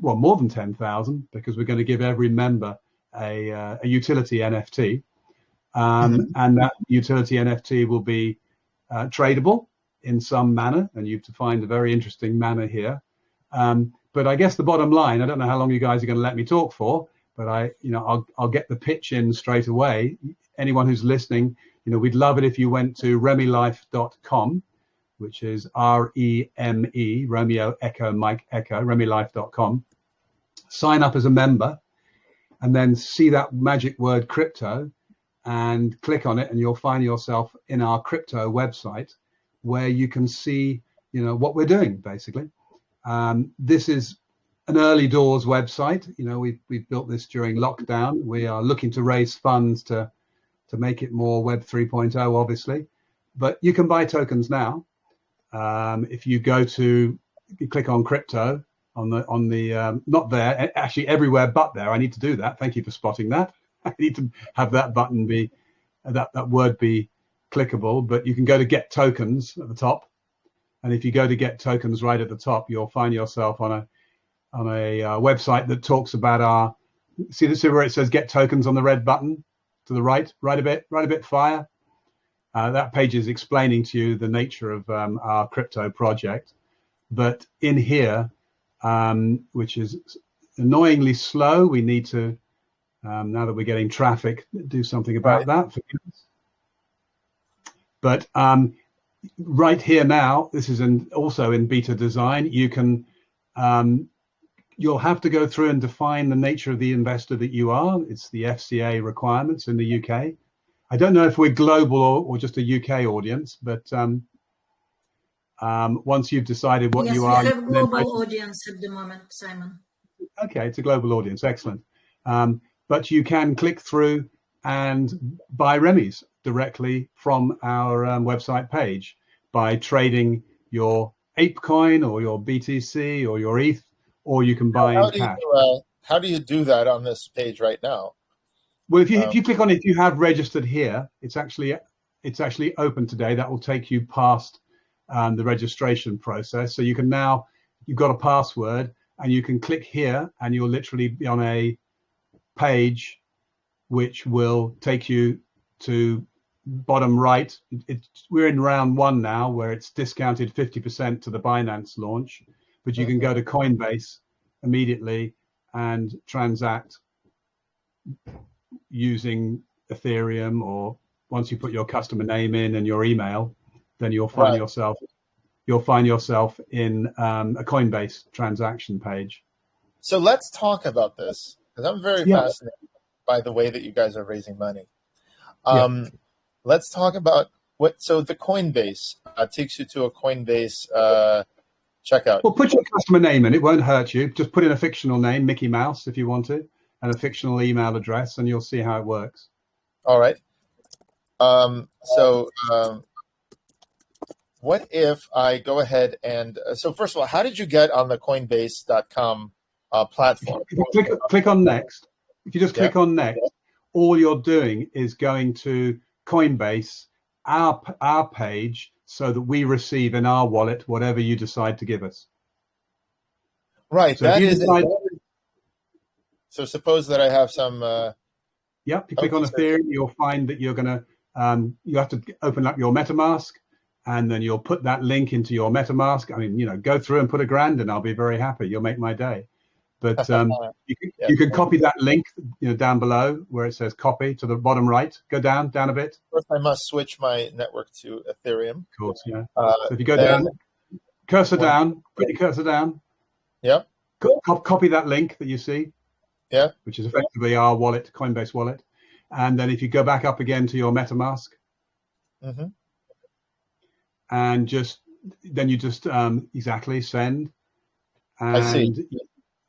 more than 10,000 because we're going to give every member a utility NFT. And that utility NFT will be tradable in some manner. And you've defined a very interesting manner here. But I guess the bottom line, I don't know how long you guys are going to let me talk for, but I'll get the pitch in straight away. Anyone who's listening, we'd love it if you went to remylife.com, which is REME, Romeo Echo Mike Echo, remylife.com. Sign up as a member and then see that magic word crypto and click on it, and you'll find yourself in our crypto website where you can see, what we're doing basically. This is an early doors website. We've built this during lockdown. We are looking to raise funds to make it more Web 3.0, obviously, but you can buy tokens now. If you click on crypto on the not there, actually everywhere but there. I need to do that. Thank you for spotting that. I need to have that button be that word be clickable, but you can go to get tokens at the top, And if you go to get tokens right at the top, you'll find yourself on a website that talks about our, see this where it says get tokens on the red button to the right a bit fire. That page is explaining to you the nature of our crypto project. But in here, which is annoyingly slow, we need to, now that we're getting traffic, do something about that. But right here now, this is also in beta design. You can, you'll have to go through and define the nature of the investor that you are. It's the FCA requirements in the UK. I don't know if we're global or just a UK audience, but once you've decided what you are. Yes, we have global audience at the moment, Simon. Okay, it's a global audience, excellent. But you can click through and buy remis directly from our website page by trading your ApeCoin or your BTC or your ETH, or you can buy in cash. How do you do that on this page right now? Well, if you click on it, if you have registered here, it's actually open today. That will take you past the registration process. So you can now, you've got a password, and you can click here, and you'll literally be on a page which will take you to bottom right. We're in round 1 now, where it's discounted 50% to the Binance launch, but you can go to Coinbase immediately and transact using Ethereum, or once you put your customer name in and your email, then you'll find yourself in a Coinbase transaction page. So let's talk about this, because I'm very fascinated by the way that you guys are raising money. Let's talk about so the Coinbase takes you to a Coinbase checkout. Well, put your customer name in, it won't hurt you. Just put in a fictional name, Mickey Mouse, if you want to, and a fictional email address, and you'll see how it works. All right. What if I go ahead and, so first of all, how did you get on the Coinbase.com platform? If you click on next. If you just click on next, all you're doing is going to Coinbase, our page, so that we receive in our wallet whatever you decide to give us. Right. So that is. So suppose that I have some. If you click on Ethereum, you'll find that you're going to, you have to open up your MetaMask, and then you'll put that link into your MetaMask. I mean, go through and put $1,000 and I'll be very happy. You'll make my day. But you can copy that link, down below where it says copy to the bottom right. Go down a bit. First, I must switch my network to Ethereum. Of course, yeah. So if you go down, cursor down, put your cursor down. Yeah. Copy that link that you see. Yeah. Which is effectively our wallet, Coinbase wallet. And then if you go back up again to your MetaMask, and then you just exactly send. And I see.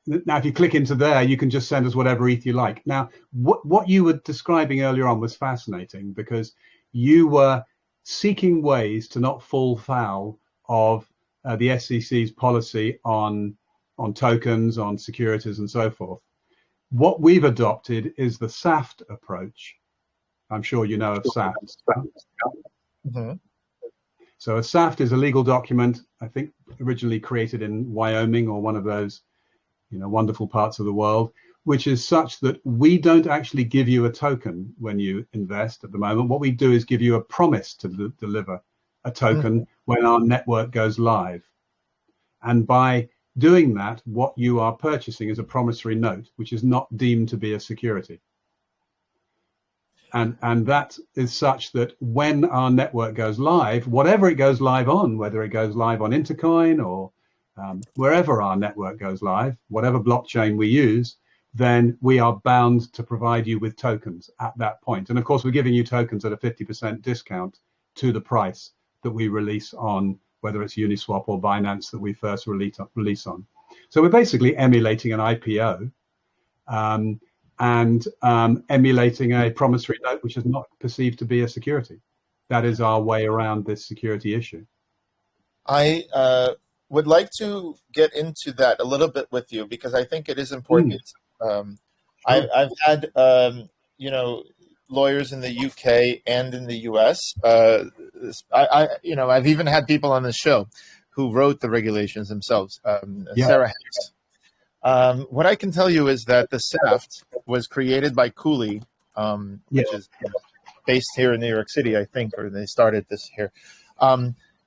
Now, if you click into there, you can just send us whatever ETH you like. Now, what you were describing earlier on was fascinating, because you were seeking ways to not fall foul of the SEC's policy on tokens, on securities, and so forth. What we've adopted is the SAFT approach. I'm sure you know of SAFT. So a SAFT is a legal document, I think originally created in Wyoming or one of those wonderful parts of the world, which is such that we don't actually give you a token when you invest at the moment. What we do is give you a promise to deliver a token when our network goes live. And by doing that, what you are purchasing is a promissory note, which is not deemed to be a security. And that is such that when our network goes live, whatever it goes live on, whether it goes live on Intercoin or wherever our network goes live, whatever blockchain we use, then we are bound to provide you with tokens at that point. And of course, we're giving you tokens at a 50% discount to the price that we release on, whether it's Uniswap or Binance that we first release on. So we're basically emulating an IPO and emulating a promissory note, which is not perceived to be a security. That is our way around this security issue. I would like to get into that a little bit with you, because I think it is important. I've had lawyers in the UK and in the US. I've even had people on the show who wrote the regulations themselves, Yeah. Sarah Hicks. What I can tell you is that the SAFT was created by Cooley, which is based here in New York City, I think, or they started this here.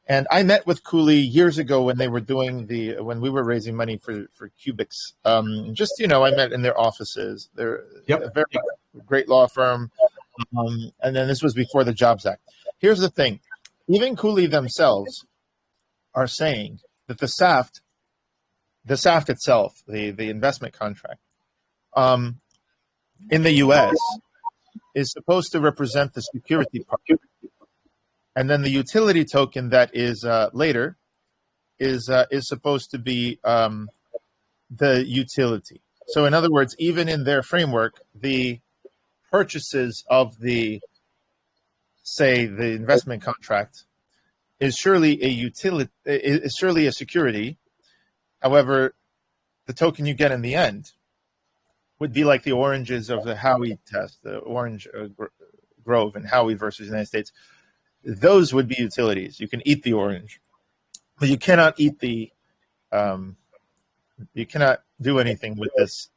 And I met with Cooley years ago when they were doing when we were raising money for qbix. I met in their offices. They're a very great law firm. And then this was before the Jobs Act. Here's the thing. Even Cooley themselves are saying that the SAFT itself, the investment contract, in the U.S. is supposed to represent the security part. And then the utility token that is later is supposed to be the utility. So in other words, even in their framework, the purchases of the investment contract is surely a utility, is surely a security. However, the token you get in the end would be like the oranges of the Howey test, the orange grove and Howey versus United States. Those would be utilities. You can eat the orange, but you cannot eat you cannot do anything with this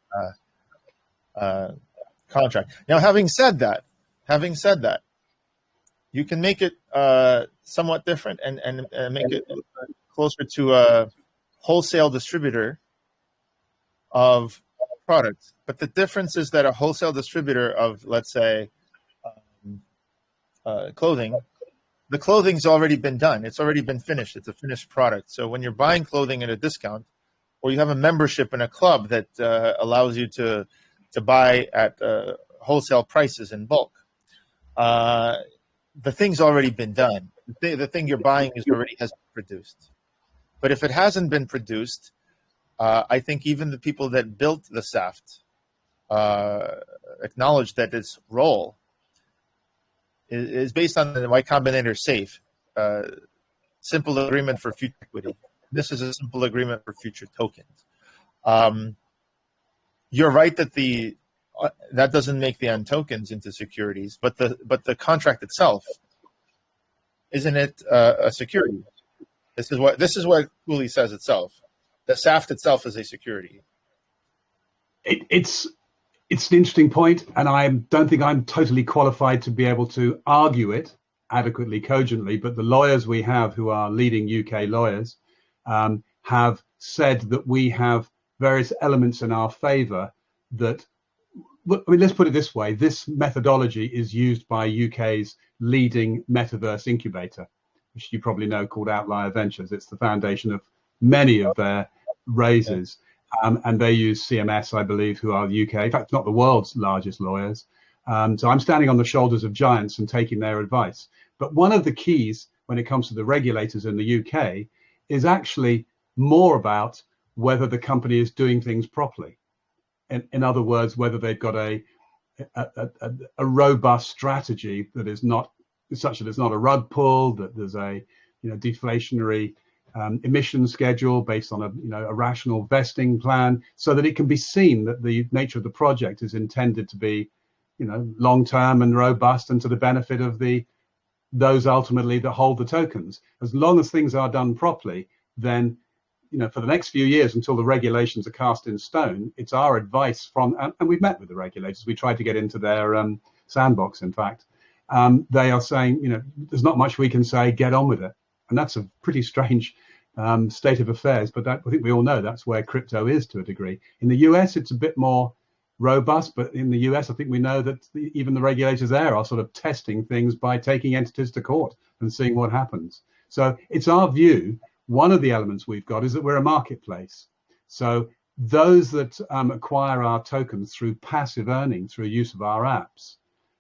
contract. Now, having said that, you can make it somewhat different and make it closer to a wholesale distributor of products. But the difference is that a wholesale distributor of, let's say, clothing, the clothing's already been done. It's already been finished. It's a finished product. So when you're buying clothing at a discount, or you have a membership in a club that allows you to buy at wholesale prices in bulk, the thing's already been done. The thing you're buying has been produced. But if it hasn't been produced, I think even the people that built the SAFT acknowledge that its role is based on the Y Combinator safe, simple agreement for future equity. This is a simple agreement for future tokens. You're right that that doesn't make the end tokens into securities, but the contract itself, isn't it a security? This is what Cooley says itself. The SAFT itself is a security. It's an interesting point, and I don't think I'm totally qualified to be able to argue it adequately, cogently, but the lawyers we have, who are leading UK lawyers, have said that we have various elements in our favor that, I mean, let's put it this way, this methodology is used by UK's leading metaverse incubator, which you probably know, called Outlier Ventures. It's the foundation of many of their raises. And they use CMS, I believe, who are the UK, in fact, not the world's largest lawyers. So I'm standing on the shoulders of giants and taking their advice. But one of the keys when it comes to the regulators in the UK is actually more about whether the company is doing things properly. In other words, whether they've got a robust strategy that is not such that it's not a rug pull, that there's a deflationary emission schedule based on a rational vesting plan, so that it can be seen that the nature of the project is intended to be long term and robust and to the benefit of those ultimately that hold the tokens. As long as things are done properly, then for the next few years until the regulations are cast in stone, it's our advice and we've met with the regulators. We tried to get into their sandbox, in fact. They are saying, there's not much we can say, get on with it. And that's a pretty strange state of affairs, but I think we all know that's where crypto is to a degree. In the US, it's a bit more robust, but in the US, I think we know that even the regulators there are sort of testing things by taking entities to court and seeing what happens. So it's our view, one of the elements we've got is that we're a marketplace. So those that acquire our tokens through passive earning, through use of our apps,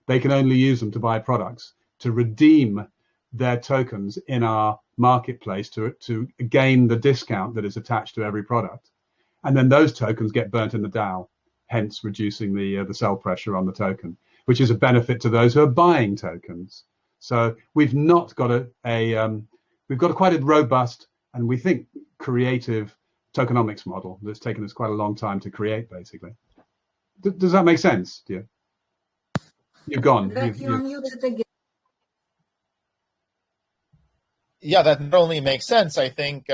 they can only use them to buy products, to redeem their tokens in our marketplace to gain the discount that is attached to every product. And then those tokens get burnt in the DAO, hence reducing the sell pressure on the token, which is a benefit to those who are buying tokens. So we've not got we've got quite a robust and we think creative tokenomics model that's taken us quite a long time to create, basically. Does that make sense, dear? You've gone. You're muted again. yeah, that not only makes sense. I think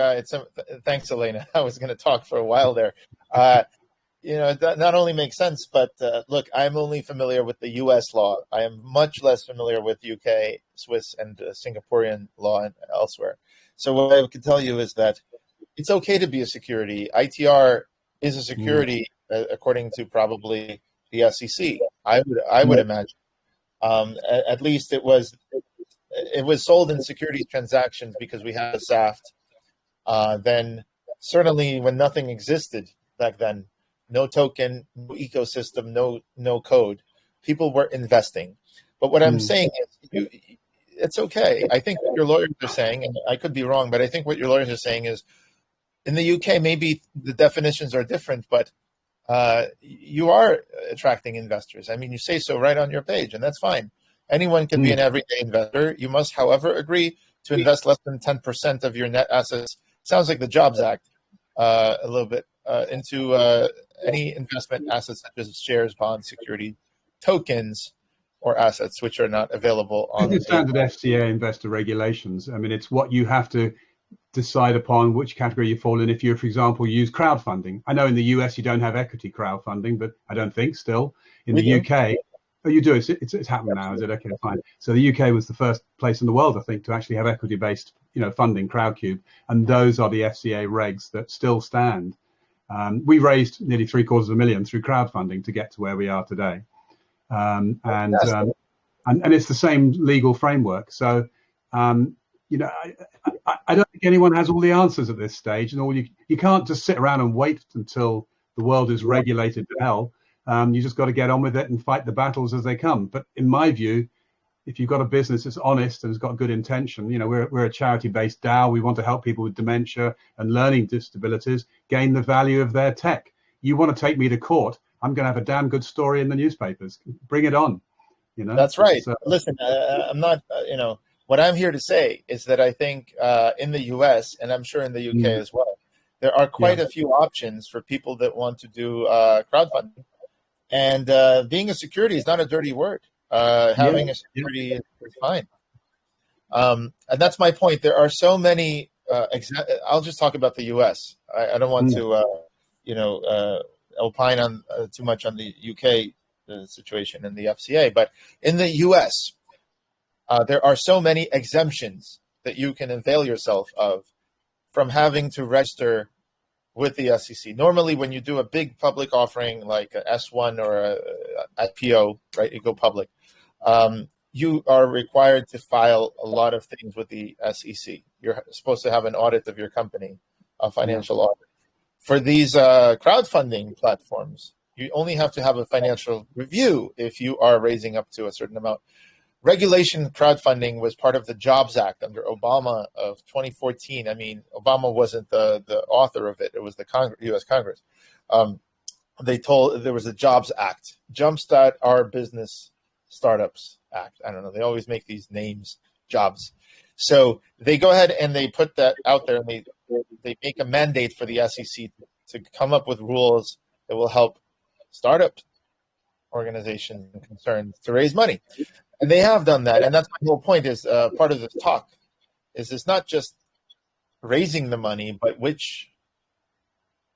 thanks, Elena. I was going to talk for a while there. That not only makes sense, but look, I'm only familiar with the U.S. law. I am much less familiar with UK, Swiss, and Singaporean law and elsewhere. So what I can tell you is that it's okay to be a security. ITR is a security, according to probably the SEC. I would imagine. At least it was sold in securities transactions because we had a SAFT. Then certainly when nothing existed back then, no token, no ecosystem, no code, people were investing. But what I'm saying is, it's okay. I think what your lawyers are saying, and I could be wrong, but I think what your lawyers are saying is, in the UK, maybe the definitions are different, but you are attracting investors. I mean, you say so right on your page, and that's fine. Anyone can be an everyday investor. You must, however, agree to invest less than 10% of your net assets. Sounds like the Jobs Act a little bit, into any investment assets such as shares, bonds, security, tokens, or assets which are not available on the standard FCA investor regulations. I mean, it's what you have to decide upon which category you fall in if you, for example, use crowdfunding. I know in the US you don't have equity crowdfunding, but I don't think still. In the UK, oh, you do. It's happened now, is it? Okay, fine. So the UK was the first place in the world, I think, to actually have equity-based, funding, Crowdcube, and those are the FCA regs that still stand. We raised nearly $750,000 through crowdfunding to get to where we are today, and it's the same legal framework. So, I don't think anyone has all the answers at this stage, and you can't just sit around and wait until the world is regulated to hell. You just got to get on with it and fight the battles as they come. But in my view, if you've got a business that's honest and has got good intention, we're a charity-based DAO. We want to help people with dementia and learning disabilities gain the value of their tech. You want to take me to court? I'm going to have a damn good story in the newspapers. Bring it on. That's right. So, listen, I'm not. What I'm here to say is that I think in the U.S. and I'm sure in the U.K. as well, there are quite a few options for people that want to do crowdfunding. And being a security is not a dirty word. Having a security is fine. And that's my point. There are so many. I'll just talk about the U.S. I don't want to, opine on too much on the UK situation and the FCA. But in the U.S., there are so many exemptions that you can avail yourself of from having to register with the SEC. Normally, when you do a big public offering like a S1 or a IPO, right, you go public, you are required to file a lot of things with the SEC. You're supposed to have an audit of your company, a financial audit. For these crowdfunding platforms, you only have to have a financial review if you are raising up to a certain amount. Regulation crowdfunding was part of the Jobs Act under Obama of 2014. I mean, Obama wasn't the author of it. It was the U.S. Congress. There was a Jobs Act, Jumpstart Our Business Startups Act. I don't know. They always make these names, jobs. So they go ahead and they put that out there, and they make a mandate for the SEC to come up with rules that will help startup organizations and concerns to raise money. And they have done that. And that's my whole point is part of this talk is it's not just raising the money, but which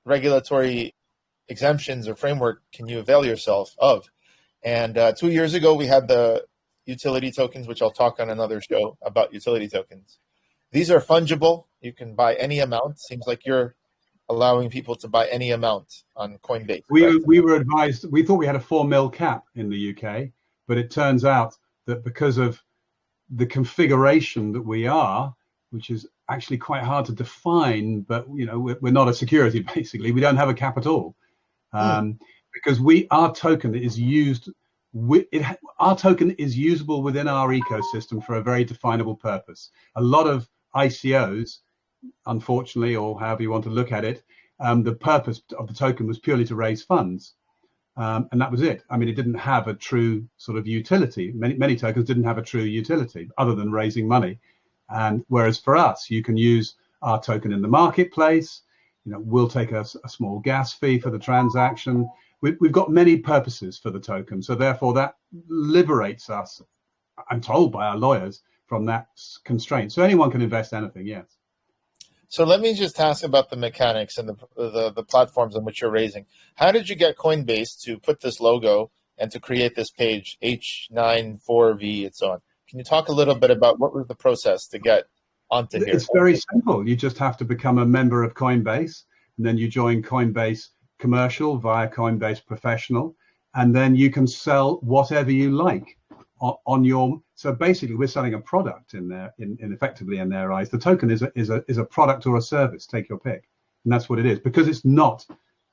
regulatory exemptions or framework can you avail yourself of? And 2 years ago, we had the utility tokens, which I'll talk on another show about utility tokens. These are fungible. You can buy any amount. Seems like you're allowing people to buy any amount on Coinbase. We were advised, we thought we had a 4 mil cap in the UK, but it turns out that because of the configuration that we are, which is actually quite hard to define, but we're not a security, basically. We don't have a cap at all. Because our token is used, our token is usable within our ecosystem for a very definable purpose. A lot of ICOs, unfortunately, or however you want to look at it, the purpose of the token was purely to raise funds. And that was it. I mean, it didn't have a true sort of utility. Many tokens didn't have a true utility other than raising money. And whereas for us, you can use our token in the marketplace. We'll take a small gas fee for the transaction. We've got many purposes for the token. So therefore, that liberates us, I'm told by our lawyers, from that constraint. So anyone can invest anything, yes. So let me just ask about the mechanics and the platforms on which you're raising. How did you get Coinbase to put this logo and to create this page, H94V and so on? Can you talk a little bit about what was the process to get onto here? It's very simple. You just have to become a member of Coinbase, and then you join Coinbase Commercial via Coinbase Professional, and then you can sell whatever you like on your. So basically, we're selling a product in there, in effectively in their eyes. The token is a product or a service. Take your pick, and that's what it is, because it's not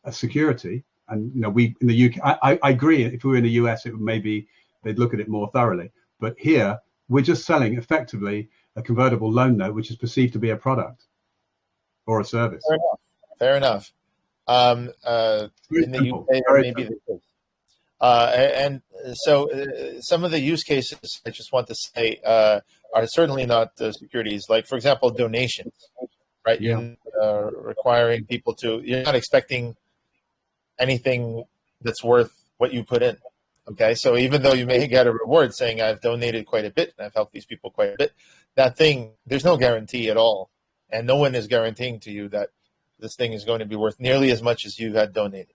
a security. And we in the UK, I agree. If we were in the US, it would maybe they'd look at it more thoroughly. But here, we're just selling effectively a convertible loan note, which is perceived to be a product or a service. Fair enough. In the UK, maybe the case. And so some of the use cases, I just want to say, are certainly not securities. Like, for example, donations, right? Yeah. You're requiring people to, you're not expecting anything that's worth what you put in. Okay, so even though you may get a reward saying I've donated quite a bit and I've helped these people quite a bit, that thing, there's no guarantee at all. And no one is guaranteeing to you that this thing is going to be worth nearly as much as you had donated.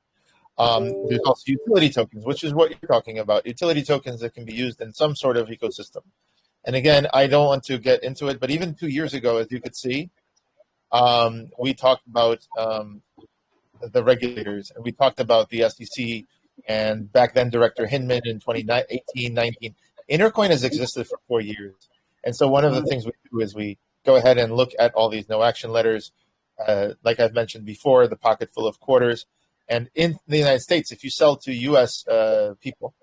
There's also utility tokens, which is what you're talking about. Utility tokens that can be used in some sort of ecosystem. And again, I don't want to get into it, but even 2 years ago, as you could see, we talked about the regulators, and we talked about the SEC, and back then Director Hinman in 2018, 19. Intercoin has existed for 4 years. And so one of the things we do is we go ahead and look at all these no action letters, like I've mentioned before, the pocket full of quarters. And in the United States, if you sell to U.S. people,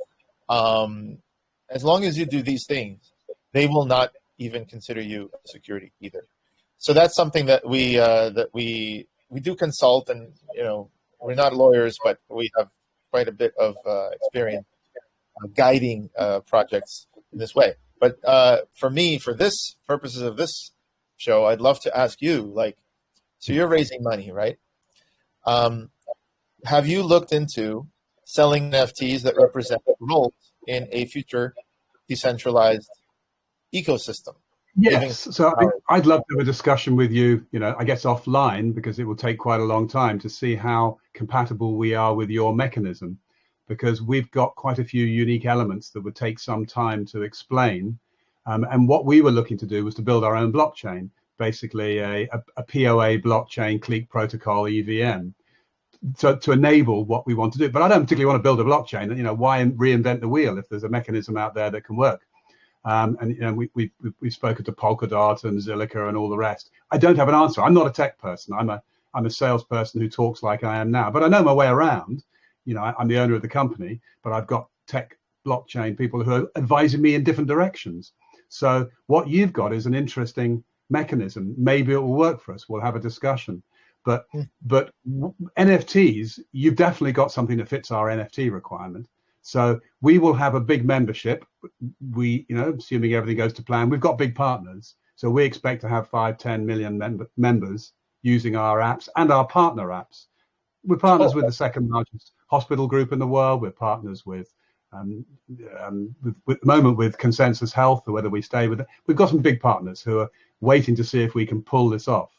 as long as you do these things, they will not even consider you a security either. So that's something that we do consult, and we're not lawyers, but we have quite a bit of experience guiding projects in this way. But for me, for this purposes of this show, I'd love to ask you, so you're raising money, right? Have you looked into selling NFTs that represent roles in a future decentralized ecosystem? Yes. So I'd love to have a discussion with you, I guess offline, because it will take quite a long time to see how compatible we are with your mechanism, because we've got quite a few unique elements that would take some time to explain. And what we were looking to do was to build our own blockchain, basically a POA blockchain, clique protocol, EVM, to enable what we want to do. But I don't particularly want to build a blockchain. Why reinvent the wheel if there's a mechanism out there that can work? We've spoken to Polkadot and Zilliqa and all the rest. I don't have an answer. I'm not a tech person. I'm a salesperson who talks like I am now, but I know my way around. I'm the owner of the company, but I've got tech blockchain people who are advising me in different directions. So what you've got is an interesting mechanism. Maybe it will work for us. We'll have a discussion. But NFTs, you've definitely got something that fits our NFT requirement. So we will have a big membership. We, assuming everything goes to plan, we've got big partners. So we expect to have 5-10 million members using our apps and our partner apps. We're partners with the second largest hospital group in the world. We're partners with the moment with Consensus Health, or whether we stay with it. We've got some big partners who are waiting to see if we can pull this off,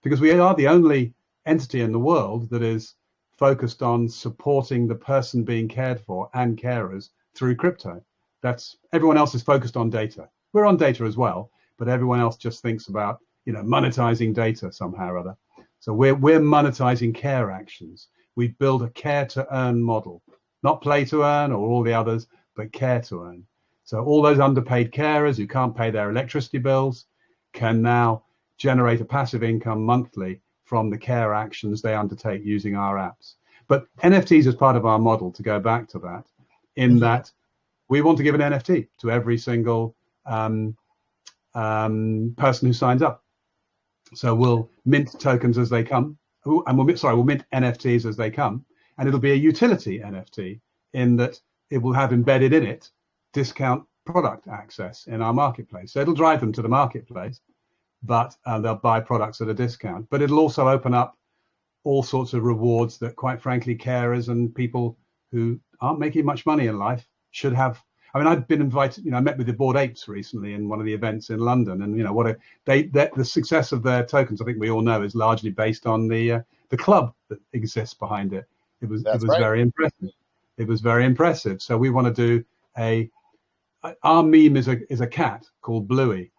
because we are the only entity in the world that is focused on supporting the person being cared for and carers through crypto. Everyone else is focused on data. We're on data as well, but everyone else just thinks about monetizing data somehow or other. So we're monetizing care actions. We build a care to earn model, not play to earn or all the others, but care to earn. So all those underpaid carers who can't pay their electricity bills can now generate a passive income monthly from the care actions they undertake using our apps. But NFTs is part of our model, to go back to that, in that we want to give an NFT to every single person who signs up. So we'll mint tokens as they come, and we'll mint NFTs as they come, and it'll be a utility NFT in that it will have embedded in it discount product access in our marketplace. So it'll drive them to the marketplace, but they'll buy products at a discount. But it'll also open up all sorts of rewards that, quite frankly, carers and people who aren't making much money in life should have. I mean, I've been invited, I met with the Bored Apes recently in one of the events in London, and the success of their tokens, I think we all know, is largely based on the club that exists behind it. It was right. very impressive. It was very impressive. So we want to do our meme is a cat called Bluey,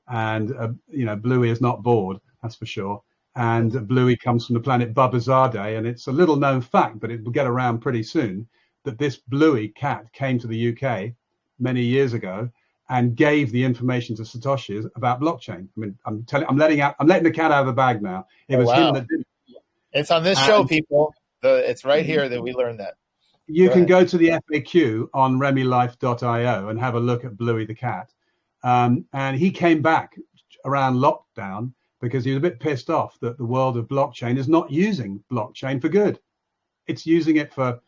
and Bluey is not bored, that's for sure. And Bluey comes from the planet Babazade, and it's a little known fact, but it will get around pretty soon, that this Bluey cat came to the UK many years ago and gave the information to Satoshi about blockchain. I mean, I'm letting the cat out of the bag now. It was him that did it. It's on this show, people. It's right here that we learned that. You can go to the FAQ on remylife.io and have a look at Bluey the cat. And he came back around lockdown because he was a bit pissed off that the world of blockchain is not using blockchain for good. It's using it for,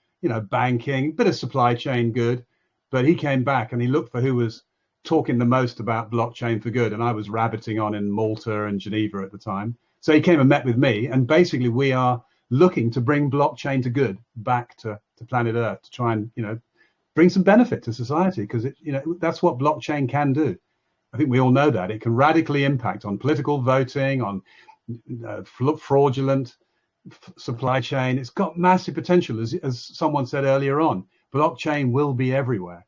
banking, bit of supply chain good. But he came back and he looked for who was talking the most about blockchain for good. And I was rabbiting on in Malta and Geneva at the time. So he came and met with me. And basically, we are looking to bring blockchain to good back to planet Earth to try and, bring some benefit to society, because that's what blockchain can do. I think we all know that it can radically impact on political voting, on fraudulent supply chain. It's got massive potential, as someone said earlier on. Blockchain will be everywhere,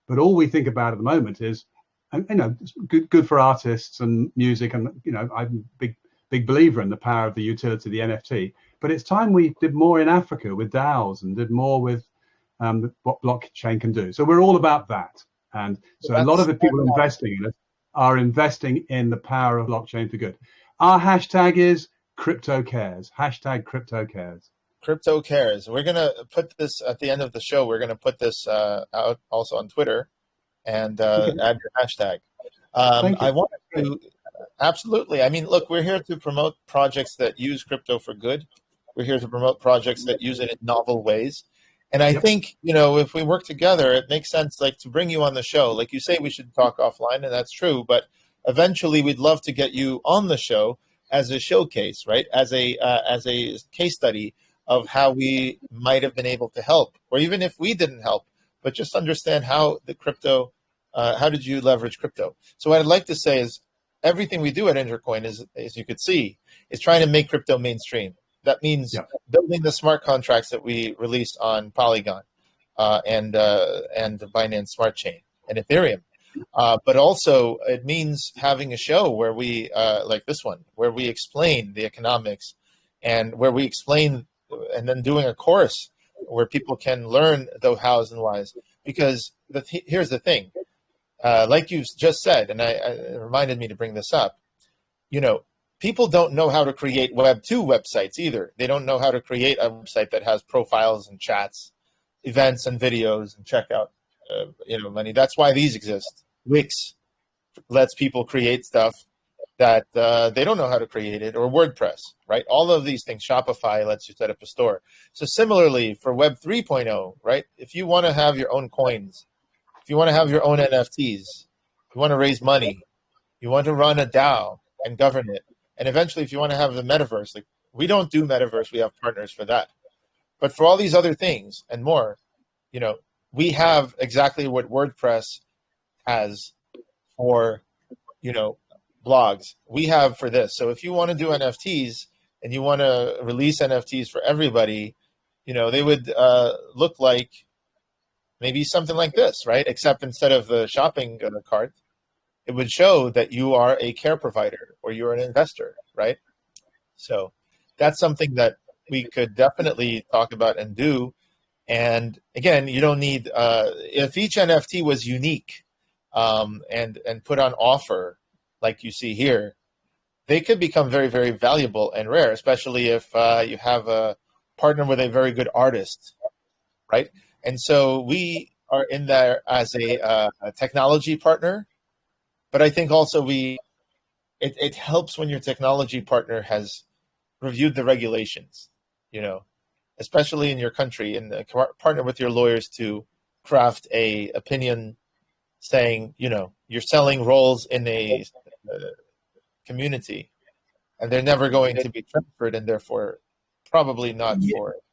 but all we think about at the moment is, it's good for artists and music, and I'm a big believer in the power of the utility of the NFT. But it's time we did more in Africa with DAOs and did more with what blockchain can do. So we're all about that, and so a lot of the people investing in it are investing in the power of blockchain for good. Our hashtag is #CryptoCares. #CryptoCares. Crypto Cares. We're going to put this at the end of the show. We're going to put this out also on Twitter and add your hashtag. I want to, absolutely. I mean, look, we're here to promote projects that use crypto for good. We're here to promote projects that use it in novel ways. And I think, if we work together, it makes sense, like, to bring you on the show. Like you say, we should talk offline, and that's true. But eventually, we'd love to get you on the show as a showcase, right? As a case study of how we might have been able to help, or even if we didn't help, but just understand how the crypto, how did you leverage crypto? So what I'd like to say is everything we do at Intercoin is, as you could see, is trying to make crypto mainstream. That means building the smart contracts that we released on Polygon and the Binance Smart Chain and Ethereum. But also it means having a show where we, like this one, where we explain the economics and where we explain, and then doing a course where people can learn the hows and whys. Because here's the thing, like you just said, and it reminded me to bring this up, people don't know how to create Web 2 websites either. They don't know how to create a website that has profiles and chats, events and videos and checkout, money. That's why these exist. Wix lets people create stuff that they don't know how to create it, or WordPress, right? All of these things. Shopify lets you set up a store. So similarly for Web 3.0, right? If you want to have your own coins, if you want to have your own NFTs, if you want to raise money, you want to run a DAO and govern it, and eventually if you want to have the metaverse, like, we don't do metaverse, we have partners for that. But for all these other things and more, we have exactly what WordPress has for, blogs. We have for this. So if you want to do NFTs and you want to release NFTs for everybody, they would look like maybe something like this, right? Except instead of the shopping cart, it would show that you are a care provider or you're an investor, right? So that's something that we could definitely talk about and do. And again, you don't need, if each NFT was unique and put on offer, like you see here, they could become very, very valuable and rare, especially if you have a partner with a very good artist, right? And so we are in there as a technology partner, but I think also it helps when your technology partner has reviewed the regulations, especially in your country, and partner with your lawyers to craft a opinion saying, you're selling roles in a community and they're never going to be transferred, and therefore probably not for it.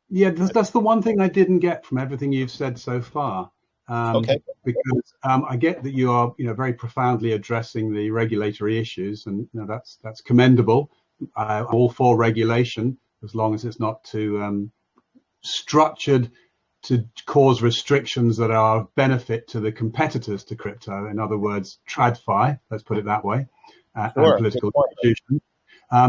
Yeah, that's the one thing I didn't get from everything you've said so far. Okay. Because I get that you are, very profoundly addressing the regulatory issues, and that's commendable. I'm all for regulation as long as it's not too structured to cause restrictions that are benefit to the competitors to crypto. In other words, TradFi, let's put it that way, and political institutions.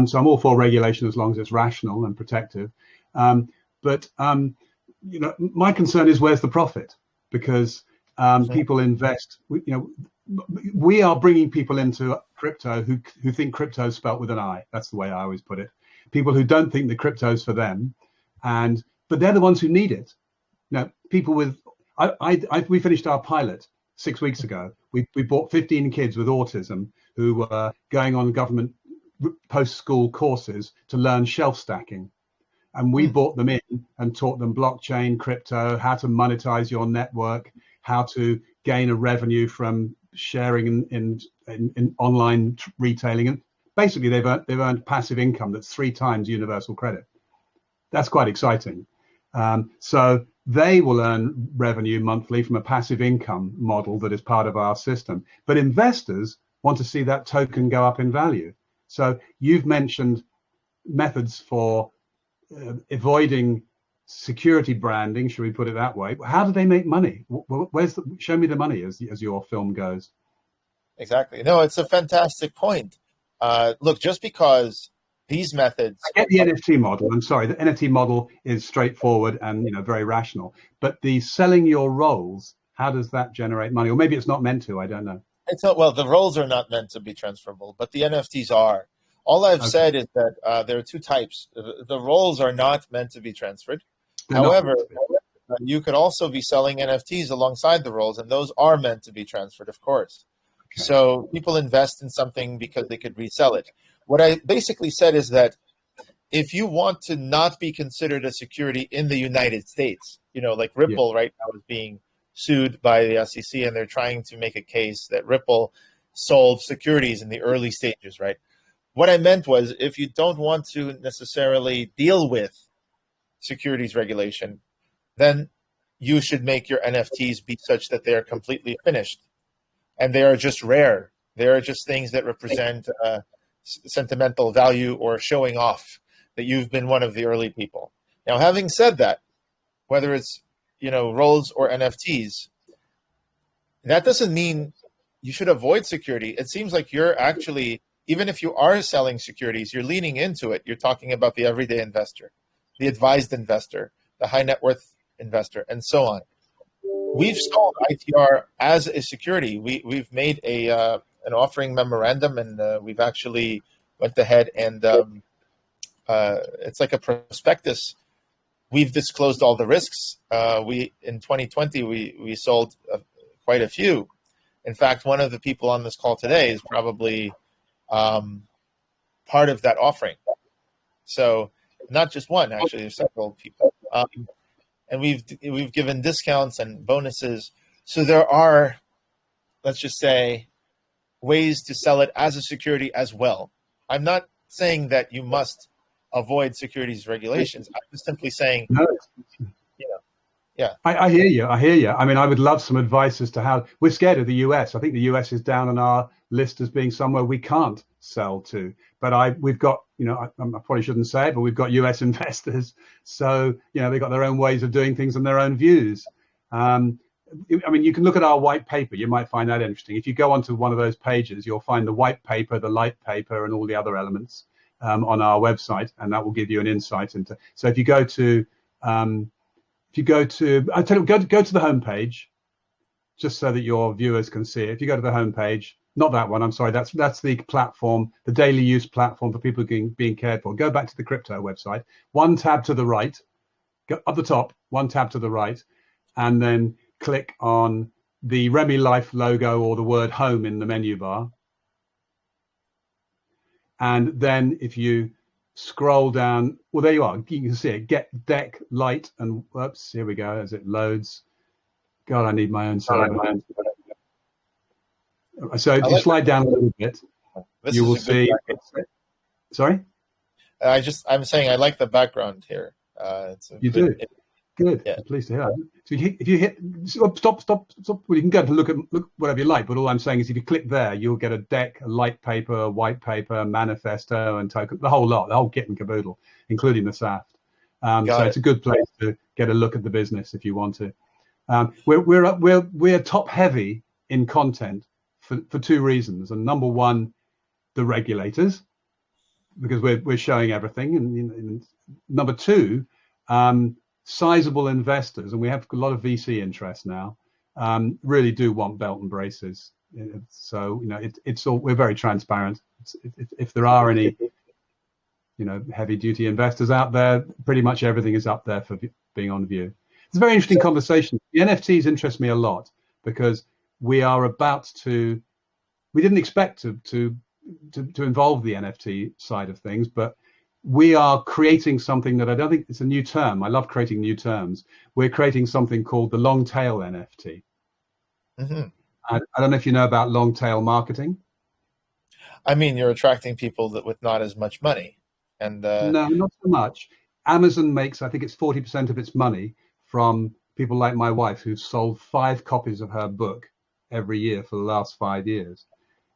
So I'm all for regulation as long as it's rational and protective. But my concern is, where's the profit? Because people invest. We are bringing people into crypto who think crypto is spelt with an I. That's the way I always put it. People who don't think the crypto is for them, but they're the ones who need it. People with we finished our pilot 6 weeks ago. We bought 15 kids with autism who were going on government post-school courses to learn shelf stacking. And we brought them in and taught them blockchain, crypto, how to monetize your network, how to gain a revenue from sharing in online retailing. And basically, they've earned passive income that's 3 times universal credit. That's quite exciting. So they will earn revenue monthly from a passive income model that is part of our system. But investors want to see that token go up in value. So you've mentioned methods for avoiding security branding, should we put it that way? How do they make money? Show me the money, as your film goes. Exactly. No, it's a fantastic point. Look, just because these methods, I get the NFT model. I'm sorry, the NFT model is straightforward and very rational. But the selling your roles, how does that generate money? Or maybe it's not meant to. I don't know. It's not, well, the roles are not meant to be transferable, but the NFTs are. All I've said is that there are 2 types. The roles are not meant to be transferred. However, you could also be selling NFTs alongside the roles, and those are meant to be transferred, of course. Okay. So people invest in something because they could resell it. What I basically said is that if you want to not be considered a security in the United States, like Ripple right now is being sued by the SEC, and they're trying to make a case that Ripple sold securities in the early stages, right? What I meant was, if you don't want to necessarily deal with securities regulation, then you should make your NFTs be such that they are completely finished. And they are just rare. They are just things that represent sentimental value or showing off that you've been one of the early people. Now, having said that, whether it's roles or NFTs, that doesn't mean you should avoid security. It seems like you're actually, even if you are selling securities, you're leaning into it. You're talking about the everyday investor, the advised investor, the high net worth investor, and so on. We've sold ITR as a security. We've made an offering memorandum, and we've actually went ahead and it's like a prospectus. We've disclosed all the risks. In 2020, we sold quite a few. In fact, one of the people on this call today is probably part of that offering. So not just one, actually, there's several people. And we've given discounts and bonuses. So there are, let's just say, ways to sell it as a security as well. I'm not saying that you must avoid securities regulations. I'm just simply saying, yeah. I hear you. I mean, I would love some advice as to how. We're scared of the US. I think the US is down on our list as being somewhere we can't sell to. But we've got, I probably shouldn't say it, but we've got US investors. So, they've got their own ways of doing things and their own views. I mean, you can look at our white paper. You might find that interesting. If you go onto one of those pages, you'll find the white paper, the light paper, and all the other elements on our website, and that will give you an insight into. So if you go to, go to the homepage, just so that your viewers can see it. If you go to the homepage, not that one, I'm sorry, that's the platform, the daily use platform for people being cared for. Go back to the crypto website, one tab to the right, go up the top, one tab to the right, and then click on the Remy Life logo or the word home in the menu bar. And then if you scroll down, well, there you are. You can see it. Get deck light and whoops, here we go as it loads. God, I need my own server. So if you slide down a little bit, you will see. Sorry? I'm saying I like the background here. You do. Good. Yeah. I'm pleased to hear. So if you hit stop. Well, you can go to look whatever you like, but all I'm saying is if you click there, you'll get a deck, a light paper, white paper, manifesto, and token, the whole lot, the whole kit and caboodle, including the SAFT. So it's a good place to get a look at the business if you want to. We're top heavy in content for two reasons, and number one, the regulators, because we're showing everything, and number two, sizable investors, and we have a lot of VC interest now, really do want belt and braces. So it's all, we're very transparent. If there are any heavy duty investors out there, pretty much everything is up there for being on view. It's a very interesting conversation. The NFTs interest me a lot because we didn't expect to involve the NFT side of things, but we are creating something that I don't think it's a new term. I love creating new terms. We're creating something called the long tail NFT. Mm-hmm. I don't know if you know about long tail marketing. I mean, you're attracting people with not as much money. And no, not so much. Amazon makes, I think it's 40% of its money from people like my wife, who've sold 5 copies of her book every year for the last 5 years.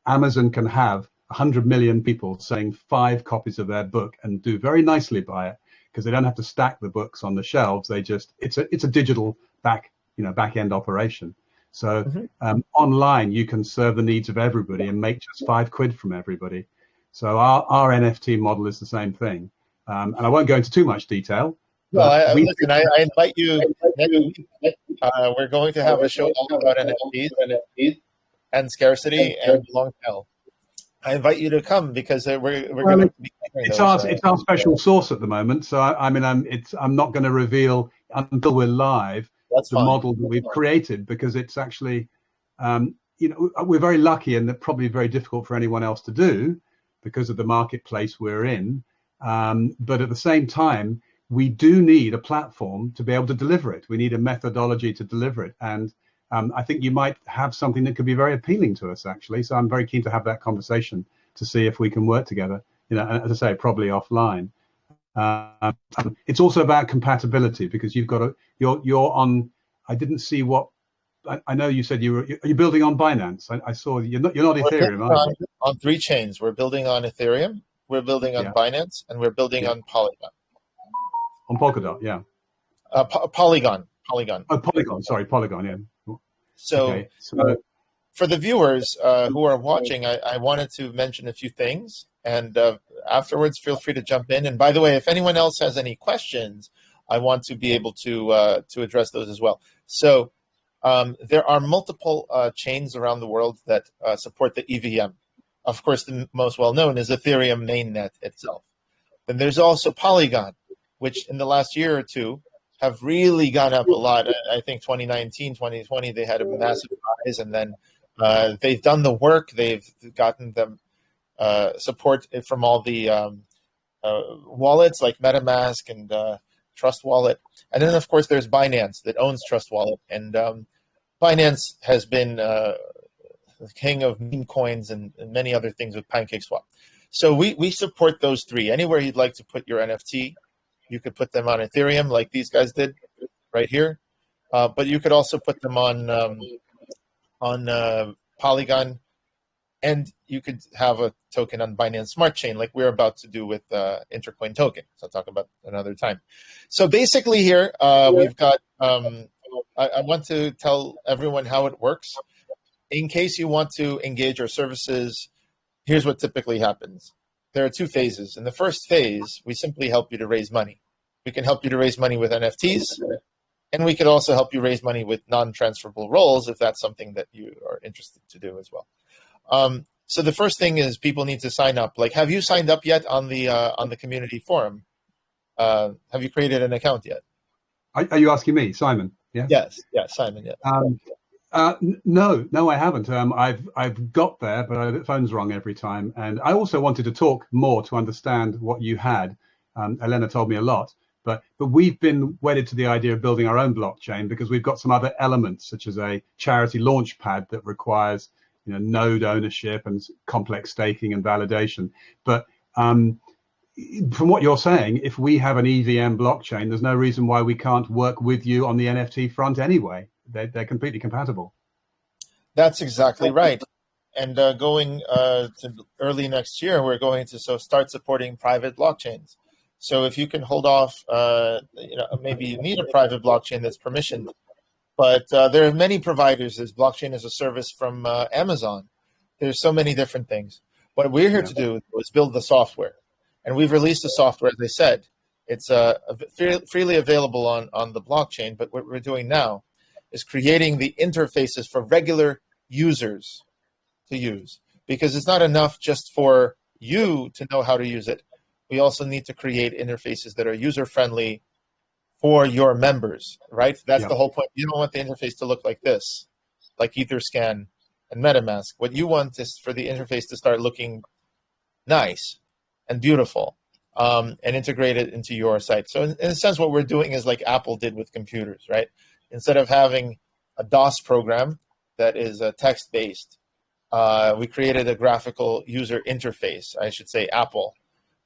Amazon can have 100 million people selling 5 copies of their book and do very nicely by it because they don't have to stack the books on the shelves. They just, it's a digital back end operation. So online you can serve the needs of everybody and make just £5 from everybody. So our NFT model is the same thing. And I won't go into too much detail. Well, listen, I invite you next week. We're going to have a show all about NFTs and scarcity and long tail. I invite you to come because we're going to be it's our special sauce at the moment. So I'm not going to reveal until we're live the model that we've created, because it's actually we're very lucky, and that probably very difficult for anyone else to do because of the marketplace we're in. But at the same time, we do need a platform to be able to deliver it. We need a methodology to deliver it, and I think you might have something that could be very appealing to us, actually. So I'm very keen to have that conversation to see if we can work together. As I say, probably offline. It's also about compatibility, because you're on. I didn't see what. I know you said are you building on Binance? I saw you're not Ethereum, are you? On 3 chains. We're building on Ethereum. We're building on Binance, and we're building on Polygon. On Polkadot, yeah. Polygon. Oh, Polygon. Sorry, Polygon. Yeah. So for the viewers who are watching, I wanted to mention a few things, and afterwards, feel free to jump in. And by the way, if anyone else has any questions, I want to be able to address those as well. So there are multiple chains around the world that support the EVM. Of course, the most well-known is Ethereum mainnet itself. Then there's also Polygon, which in the last year or two have really gone up a lot. I think 2019, 2020, they had a massive rise, and then they've done the work. They've gotten them support from all the wallets like MetaMask and Trust Wallet. And then, of course, there's Binance that owns Trust Wallet. And Binance has been the king of meme coins and many other things with PancakeSwap. So we support those 3. Anywhere you'd like to put your NFT, you could put them on Ethereum like these guys did right here. But you could also put them on Polygon, and you could have a token on Binance Smart Chain like we're about to do with Intercoin token. So I'll talk about another time. So basically here we've got, I want to tell everyone how it works. In case you want to engage our services, here's what typically happens. There are 2 phases. In the first phase, we simply help you to raise money. We can help you to raise money with NFTs, and we could also help you raise money with non-transferable roles if that's something that you are interested to do as well. So the first thing is people need to sign up. Like, have you signed up yet on the community forum? Have you created an account yet? Are you asking me, Simon? Yeah. Yes, Simon. Yeah. No, I haven't. I've got there, but the phone's wrong every time. And I also wanted to talk more to understand what you had. Elena told me a lot, but we've been wedded to the idea of building our own blockchain because we've got some other elements, such as a charity launch pad that requires node ownership and complex staking and validation. But from what you're saying, if we have an EVM blockchain, there's no reason why we can't work with you on the NFT front anyway. They're completely compatible. That's exactly right. And going to early next year, we're going to start supporting private blockchains. So if you can hold off, maybe you need a private blockchain that's permissioned, but there are many providers. There's blockchain as a service from Amazon. There's so many different things. What we're here to do is build the software. And we've released the software, as I said. It's freely available on the blockchain, but what we're doing now is creating the interfaces for regular users to use. Because it's not enough just for you to know how to use it. We also need to create interfaces that are user-friendly for your members, right? That's the whole point. You don't want the interface to look like this, like Etherscan and MetaMask. What you want is for the interface to start looking nice and beautiful, and integrate it into your site. So in a sense, what we're doing is like Apple did with computers, right? Instead of having a DOS program that is text-based, we created a graphical user interface. I should say Apple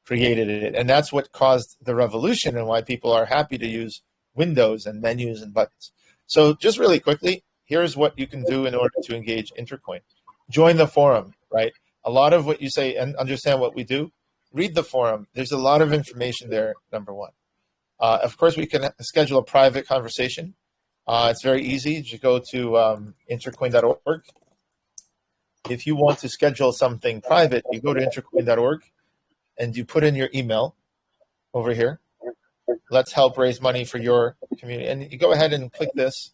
created it. And that's what caused the revolution and why people are happy to use windows and menus and buttons. So just really quickly, here's what you can do in order to engage Intercoin. Join the forum, right? A lot of what you say and understand what we do, read the forum. There's a lot of information there, number one. Of course, we can schedule a private conversation. It's very easy. Just go to intercoin.org. If you want to schedule something private, you go to intercoin.org and you put in your email over here. Let's help raise money for your community. And you go ahead and click this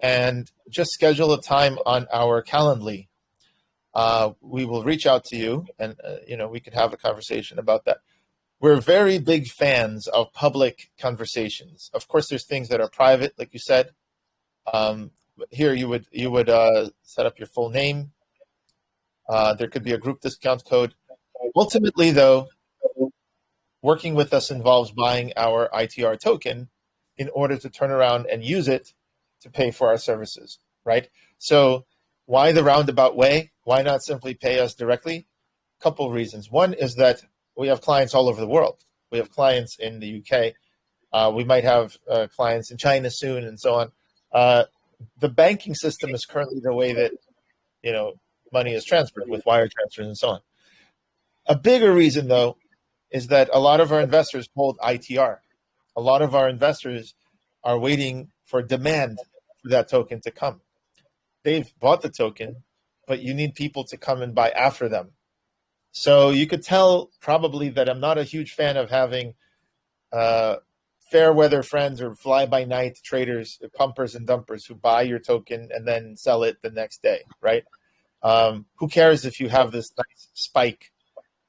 and just schedule a time on our Calendly. We will reach out to you and, we could have a conversation about that. We're very big fans of public conversations. Of course, there's things that are private, like you said. Here, you would set up your full name. There could be a group discount code. Ultimately, though, working with us involves buying our ITR token in order to turn around and use it to pay for our services, right? So why the roundabout way? Why not simply pay us directly? A couple of reasons. One is that we have clients all over the world. We have clients in the UK. We might have clients in China soon and so on. The banking system is currently the way that, money is transferred with wire transfers and so on. A bigger reason, though, is that a lot of our investors hold ITR. A lot of our investors are waiting for demand for that token to come. They've bought the token, but you need people to come and buy after them. So you could tell probably that I'm not a huge fan of having fair weather friends or fly-by-night traders, pumpers and dumpers who buy your token and then sell it the next day, right? Who cares if you have this nice spike?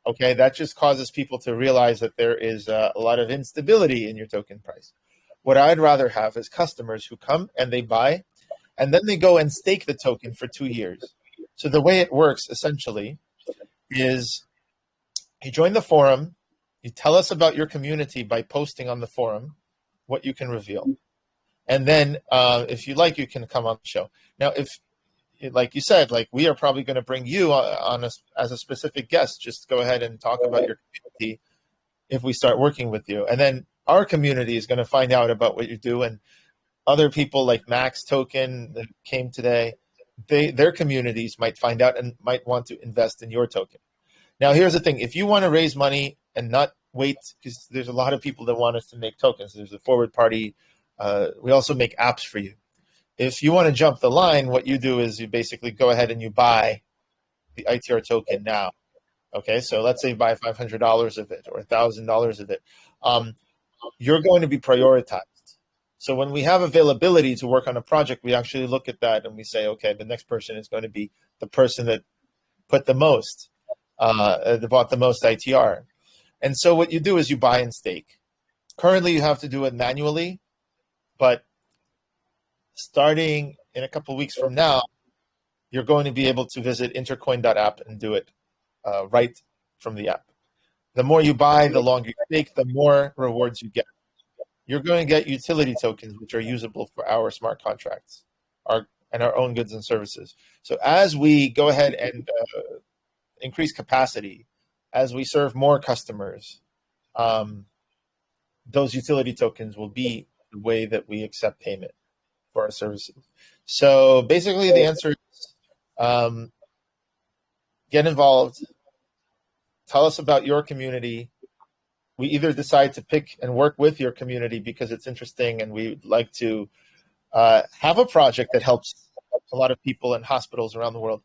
Okay, that just causes people to realize that there is a lot of instability in your token price. What I'd rather have is customers who come and they buy, and then they go and stake the token for 2 years. So the way it works essentially is you join the forum, you tell us about your community by posting on the forum what you can reveal. And then if you like, you can come on the show. Now, if, like you said, like we are probably going to bring you on as a specific guest, just go ahead and talk about your community if we start working with you. And then our community is going to find out about what you do. And other people like Max Token that came today, their communities might find out and might want to invest in your token. Now, here's the thing. If you want to raise money and not wait, because there's a lot of people that want us to make tokens. There's a forward party. We also make apps for you. If you want to jump the line, what you do is you basically go ahead and you buy the ITR token now. Okay, so let's say you buy $500 of it or $1,000 of it. You're going to be prioritized. So when we have availability to work on a project, we actually look at that and we say, okay, the next person is going to be the person that put the most, that bought the most ITR. And so what you do is you buy and stake. Currently, you have to do it manually, but starting in a couple of weeks from now, you're going to be able to visit intercoin.app and do it right from the app. The more you buy, the longer you stake, the more rewards you get. You're going to get utility tokens, which are usable for our smart contracts and our own goods and services. So as we go ahead and increase capacity as we serve more customers, those utility tokens will be the way that we accept payment for our services. So basically the answer is get involved, tell us about your community. We either decide to pick and work with your community because it's interesting and we'd like to have a project that helps a lot of people in hospitals around the world,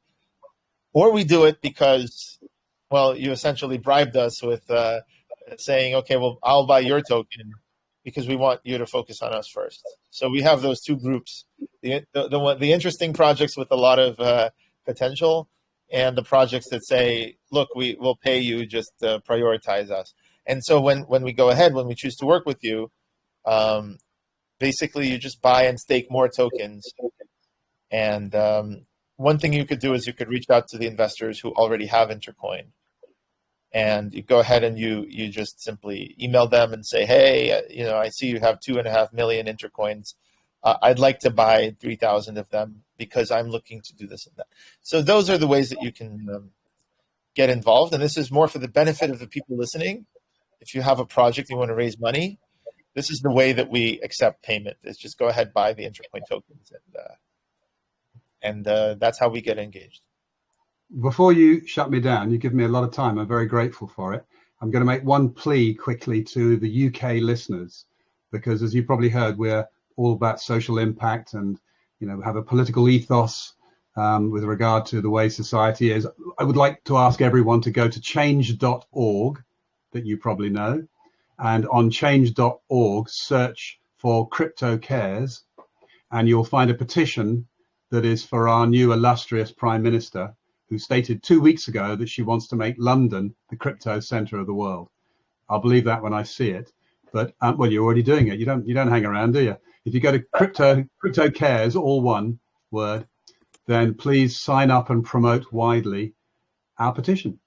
or we do it because, well, you essentially bribed us with saying, okay, well, I'll buy your token because we want you to focus on us first. So we have those two groups, the interesting projects with a lot of potential, and the projects that say, look, we will pay you, just prioritize us. And so when we go ahead, when we choose to work with you, basically you just buy and stake more tokens. And one thing you could do is you could reach out to the investors who already have Intercoin. And you go ahead and you just simply email them and say, hey, I see you have 2.5 million Intercoins. I'd like to buy 3,000 of them because I'm looking to do this and that. So those are the ways that you can get involved. And this is more for the benefit of the people listening. If you have a project you want to raise money, this is the way that we accept payment. Is just go ahead, buy the Intercoin tokens, and that's how we get engaged. Before you shut me down, you give me a lot of time. I'm very grateful for it. I'm going to make one plea quickly to the UK listeners, because as you probably heard, we're all about social impact and, have a political ethos with regard to the way society is. I would like to ask everyone to go to change.org, that you probably know, and on change.org, search for Crypto Cares, and you'll find a petition that is for our new illustrious Prime Minister, who stated 2 weeks ago that she wants to make London the crypto center of the world. I'll believe that when I see it. But well, you're already doing it. You don't hang around, do you? If you go to Crypto Cares, all one word, then please sign up and promote widely our petition.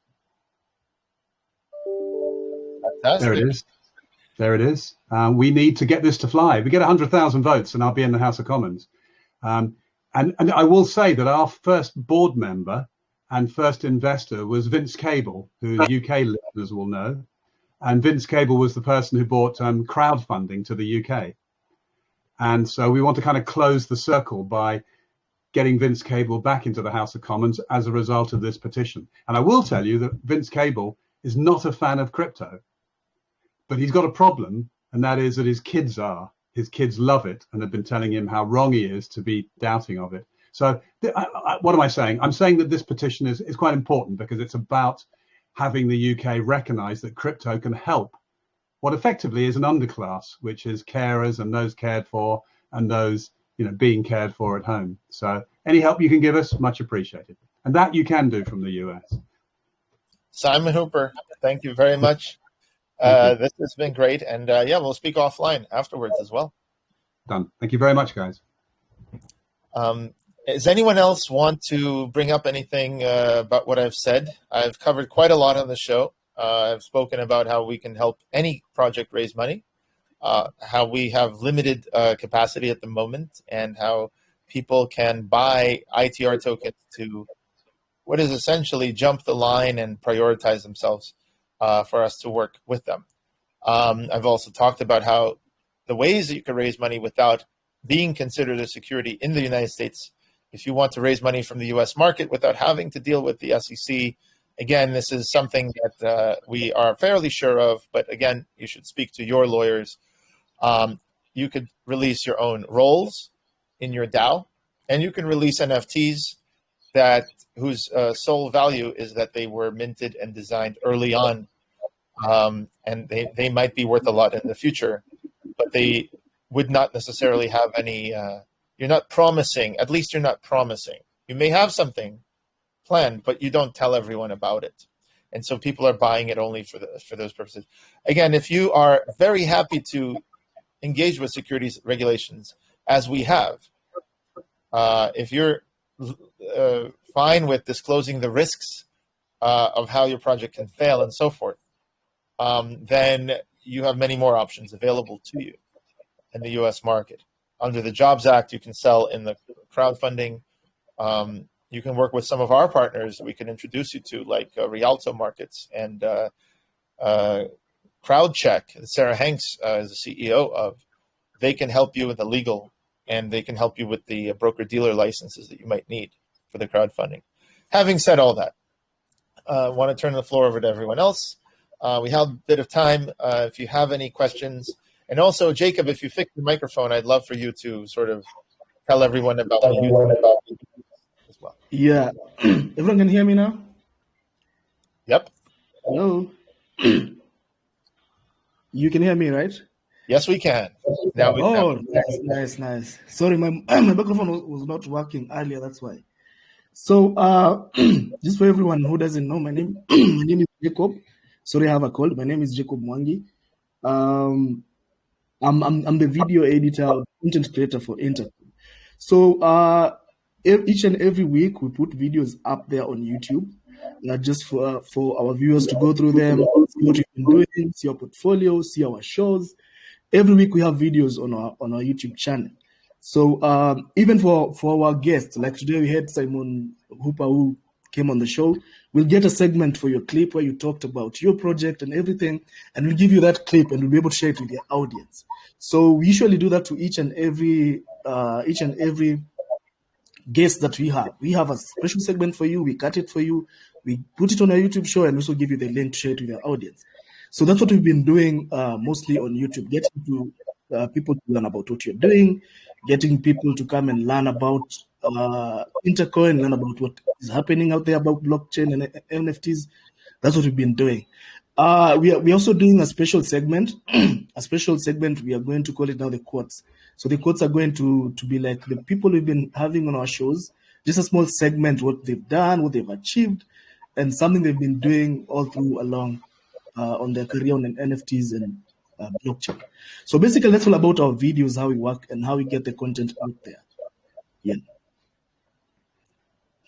Fantastic. There it is. There it is. We need to get this to fly. We get 100,000 votes, and I'll be in the House of Commons. And I will say that our first board member and first investor was Vince Cable, who UK listeners will know. And Vince Cable was the person who bought crowdfunding to the UK. And so we want to kind of close the circle by getting Vince Cable back into the House of Commons as a result of this petition. And I will tell you that Vince Cable is not a fan of crypto, but he's got a problem, and that is that his kids are. His kids love it and have been telling him how wrong he is to be doubting of it. So what am I saying? I'm saying that this petition is quite important because it's about having the UK recognize that crypto can help what effectively is an underclass, which is carers and those cared for and those being cared for at home. So any help you can give us, much appreciated. And that you can do from the US. Simon Hooper, thank you very much. This has been great. And yeah, we'll speak offline afterwards as well. Done. Thank you very much, guys. Does anyone else want to bring up anything about what I've said? I've covered quite a lot on the show. I've spoken about how we can help any project raise money, how we have limited capacity at the moment, and how people can buy ITR tokens to what is essentially jump the line and prioritize themselves for us to work with them. I've also talked about how the ways that you can raise money without being considered a security in the United States. If you want to raise money from the US market without having to deal with the SEC, again, this is something that we are fairly sure of, but again, you should speak to your lawyers. You could release your own roles in your DAO, and you can release NFTs whose sole value is that they were minted and designed early on, and they might be worth a lot in the future, but they would not necessarily have any, you're not promising, at least you're not promising. You may have something planned, but you don't tell everyone about it. And so people are buying it only for those purposes. Again, if you are very happy to engage with securities regulations, as we have, if you're fine with disclosing the risks of how your project can fail and so forth, then you have many more options available to you in the US market. Under the Jobs Act, you can sell in the crowdfunding. you can work with some of our partners we can introduce you to, like Rialto Markets and CrowdCheck, that Sarah Hanks is the CEO of. They can help you with the legal, and they can help you with the broker-dealer licenses that you might need for the crowdfunding. Having said all that, I want to turn the floor over to everyone else. We have a bit of time. If you have any questions, and also, Jacob, if you fix the microphone, I'd love for you to sort of tell everyone about the YouTube as well. Yeah. Everyone can hear me now? Yep. Hello? You can hear me, right? Yes, we can. Now we can. Nice. Sorry, my microphone was not working earlier, that's why. So, just for everyone who doesn't know, my name is Jacob. Sorry, I have a cold. My name is Jacob Mwangi. I'm the video editor, content creator for Intercoin. So each and every week we put videos up there on YouTube, just for our viewers to go through them, see what you've been doing, see our portfolio, see our shows. Every week we have videos on our YouTube channel. So even for our guests, like today we had Simon Hooper who came on the show. We'll get a segment for your clip where you talked about your project and everything, and we'll give you that clip and we'll be able to share it with the audience. So we usually do that to each and every guest that we have. We have a special segment for you. We cut it for you. We put it on our YouTube show and also give you the link to share it with the audience. So that's what we've been doing mostly on YouTube, getting to people to learn about what you're doing, getting people to come and learn about Intercoin, learn about what is happening out there about blockchain and NFTs. That's what we've been doing. We're also doing a special segment. A special segment, we are going to call it now the quotes. So the quotes are going to be like the people we've been having on our shows, just a small segment, what they've done, what they've achieved, and something they've been doing all through along on their career on NFTs and blockchain. So basically, that's all about our videos, how we work, and how we get the content out there. Yeah.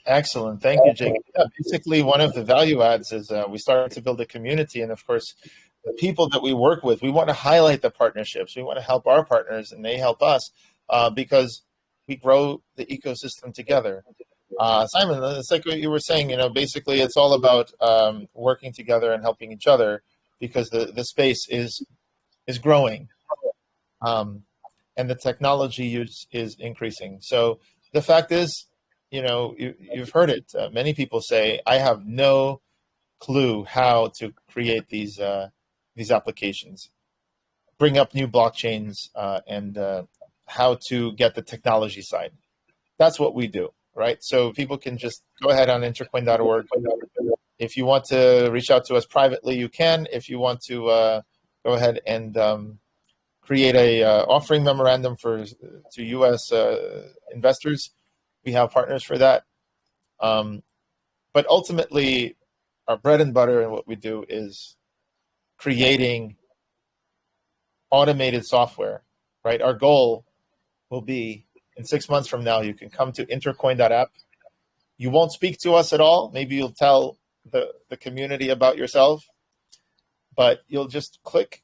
Excellent. Thank you, Jake. Yeah, basically, one of the value adds is we started to build a community. And of course, the people that we work with, we want to highlight the partnerships. We want to help our partners and they help us because we grow the ecosystem together. Simon, it's like what you were saying, basically it's all about working together and helping each other because the space is growing and the technology use is increasing. So the fact is, you've heard it. Many people say, I have no clue how to create these applications, bring up new blockchains, and how to get the technology side. That's what we do, right? So people can just go ahead on intercoin.org. If you want to reach out to us privately, you can. If you want to go ahead and create a offering memorandum to U.S. investors, we have partners for that. But ultimately, our bread and butter and what we do is creating automated software, right? Our goal will be in 6 months from now, you can come to intercoin.app. You won't speak to us at all. Maybe you'll tell the community about yourself, but you'll just click.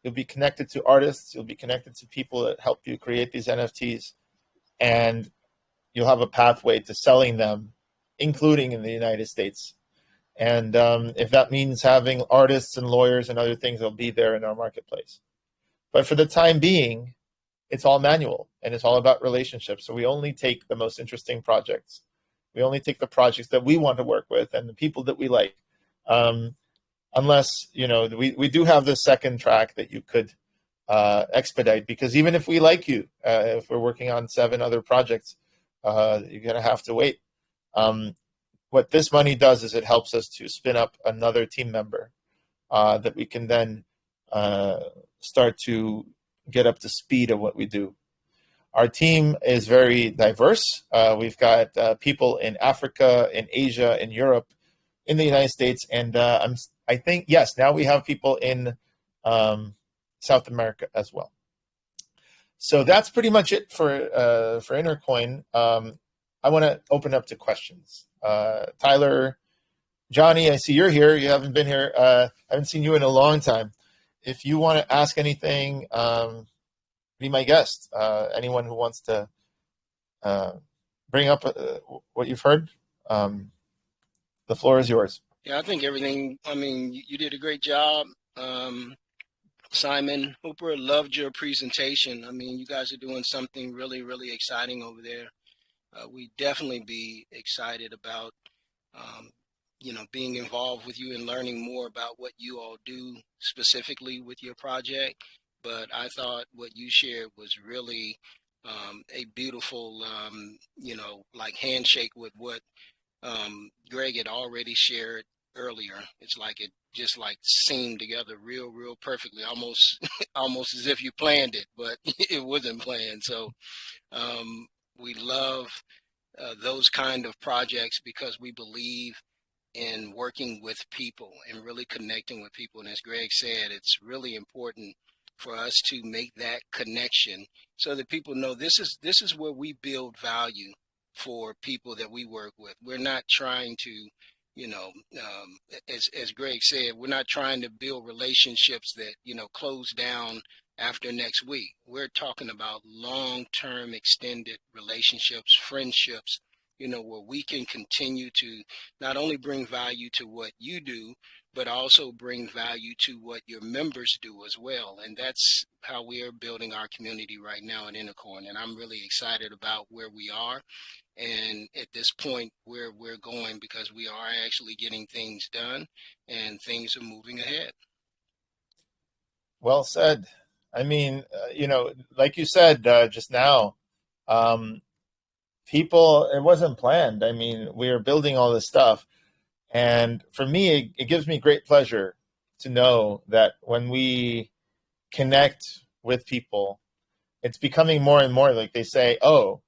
You'll be connected to artists. You'll be connected to people that help you create these NFTs. And you'll have a pathway to selling them, including in the United States. And if that means having artists and lawyers and other things, they'll be there in our marketplace. But for the time being, it's all manual and it's all about relationships. So we only take the most interesting projects. We only take the projects that we want to work with and the people that we like. Unless, we do have the second track that you could expedite, because even if we like you, if we're working on 7 other projects, you're going to have to wait. What this money does is it helps us to spin up another team member that we can then start to get up to speed of what we do. Our team is very diverse. We've got people in Africa, in Asia, in Europe, in the United States, and I think, yes, now we have people in South America as well. So that's pretty much it for Intercoin. I want to open up to questions. Tyler, Johnny, I see you're here. You haven't been here. I haven't seen you in a long time. If you want to ask anything, be my guest. Anyone who wants to bring up what you've heard? The floor is yours. Yeah, I think everything, I mean, you did a great job. Simon Hooper, loved your presentation. I mean, you guys are doing something really, really exciting over there. We'd definitely be excited about, being involved with you and learning more about what you all do specifically with your project. But I thought what you shared was really a beautiful, like handshake with what Greg had already shared earlier. It's like it just like seemed together real perfectly, almost almost as if you planned it, but it wasn't planned. So we love those kind of projects because we believe in working with people and really connecting with people. And as Greg said, it's really important for us to make that connection so that people know this is where we build value for people that we work with. We're not trying to, as Greg said, we're not trying to build relationships that, close down after next week. We're talking about long-term extended relationships, friendships, where we can continue to not only bring value to what you do, but also bring value to what your members do as well. And that's how we are building our community right now at Intercoin. And I'm really excited about where we are. And at this point, where we're going, because we are actually getting things done and things are moving ahead. Well said. I mean, like you said just now, people, it wasn't planned. I mean, we are building all this stuff. And for me, it gives me great pleasure to know that when we connect with people, it's becoming more and more like they say, oh,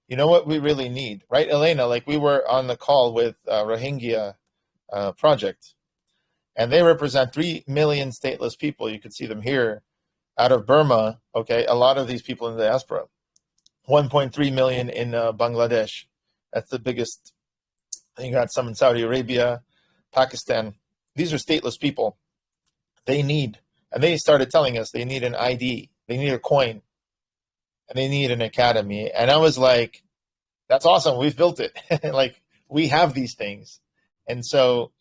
you know what we really need, right, Elena? Like we were on the call with Rohingya Project, and they represent 3 million stateless people. You could see them here out of Burma, okay? A lot of these people in the diaspora. 1.3 million in Bangladesh. That's the biggest. You got some in Saudi Arabia, Pakistan. These are stateless people. And they started telling us they need an ID, they need a coin, and they need an academy. And I was like, that's awesome. We've built it. Like we have these things. And so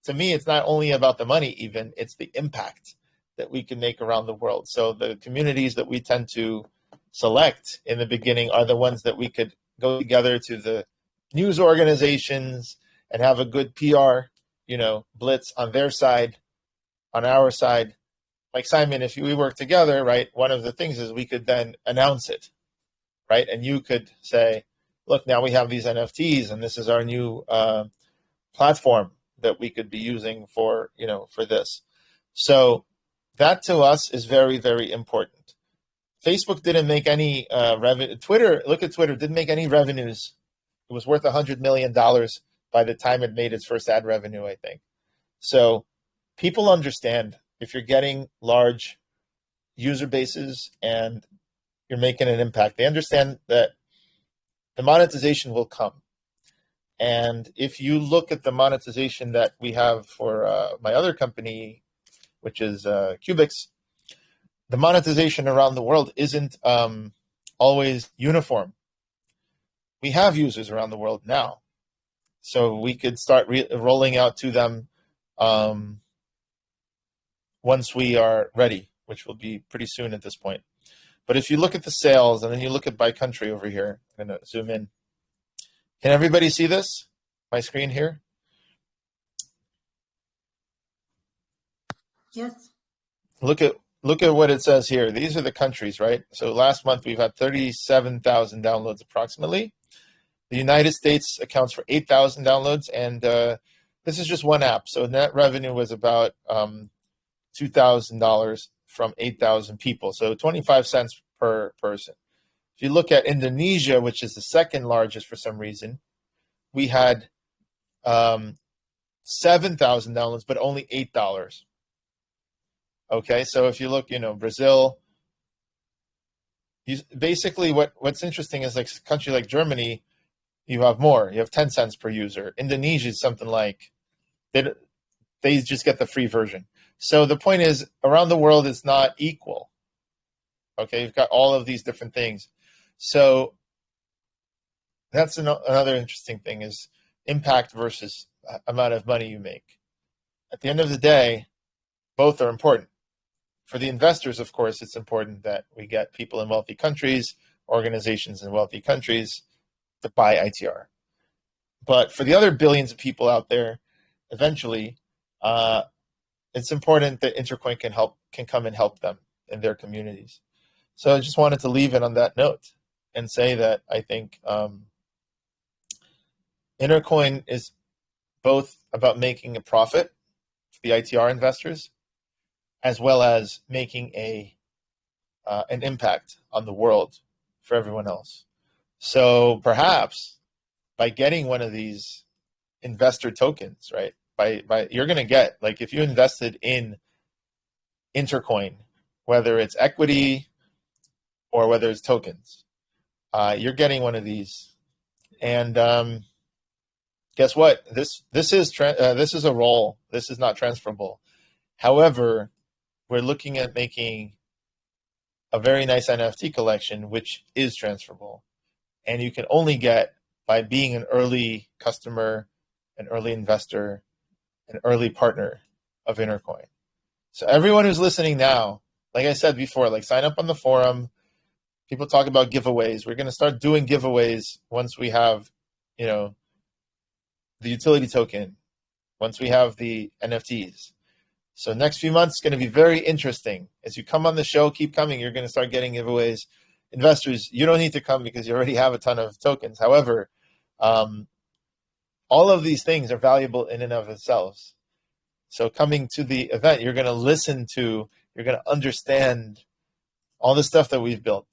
to me, it's not only about the money even, it's the impact that we can make around the world. So the communities that we tend to select in the beginning are the ones that we could go together to the news organizations and have a good PR, blitz on their side, on our side. Like Simon, if we work together, right, one of the things is we could then announce it, right? And you could say, look, now we have these NFTs and this is our new platform that we could be using for, for this. So that to us is very, very important. Facebook didn't make any revenue. Look at Twitter, didn't make any revenues. It was worth $100 million by the time it made its first ad revenue, I think. So people understand if you're getting large user bases and you're making an impact, they understand that the monetization will come. And if you look at the monetization that we have for my other company, which is qbix, the monetization around the world isn't always uniform. We have users around the world now. So we could start rolling out to them once we are ready, which will be pretty soon at this point. But if you look at the sales and then you look at by country over here, I'm going to zoom in. Can everybody see this? My screen here? Yes. Look at what it says here. These are the countries, right? So last month we've had 37,000 downloads approximately. The United States accounts for 8,000 downloads, and this is just one app. So net revenue was about $2,000 from 8,000 people. So 25 cents per person. If you look at Indonesia, which is the second largest for some reason, we had 7,000 downloads, but only $8. Okay, so if you look, Brazil, basically what's interesting is like a country like Germany, you have more. You have 10 cents per user. Indonesia is something like, they just get the free version. So the point is, around the world, it's not equal. Okay, you've got all of these different things. So that's another interesting thing is impact versus amount of money you make. At the end of the day, both are important. For the investors, of course, it's important that we get people in wealthy countries, organizations in wealthy countries to buy ITR. But for the other billions of people out there, eventually, it's important that Intercoin can come and help them in their communities. So I just wanted to leave it on that note and say that I think Intercoin is both about making a profit for the ITR investors, as well as making an impact on the world for everyone else. So perhaps by getting one of these investor tokens, right? By you're going to get, like, if you invested in Intercoin, whether it's equity or whether it's tokens, you're getting one of these. And guess what? This is a roll. This is not transferable. However, we're looking at making a very nice NFT collection, which is transferable. And you can only get by being an early customer, an early investor, an early partner of Intercoin. So everyone who's listening now, like I said before, like, sign up on the forum. People talk about giveaways. We're going to start doing giveaways once we have, the utility token, once we have the NFTs. So next few months is going to be very interesting. As you come on the show, keep coming. You're going to start getting giveaways. Investors, you don't need to come because you already have a ton of tokens. However, all of these things are valuable in and of themselves. So coming to the event, you're going to understand all the stuff that we've built.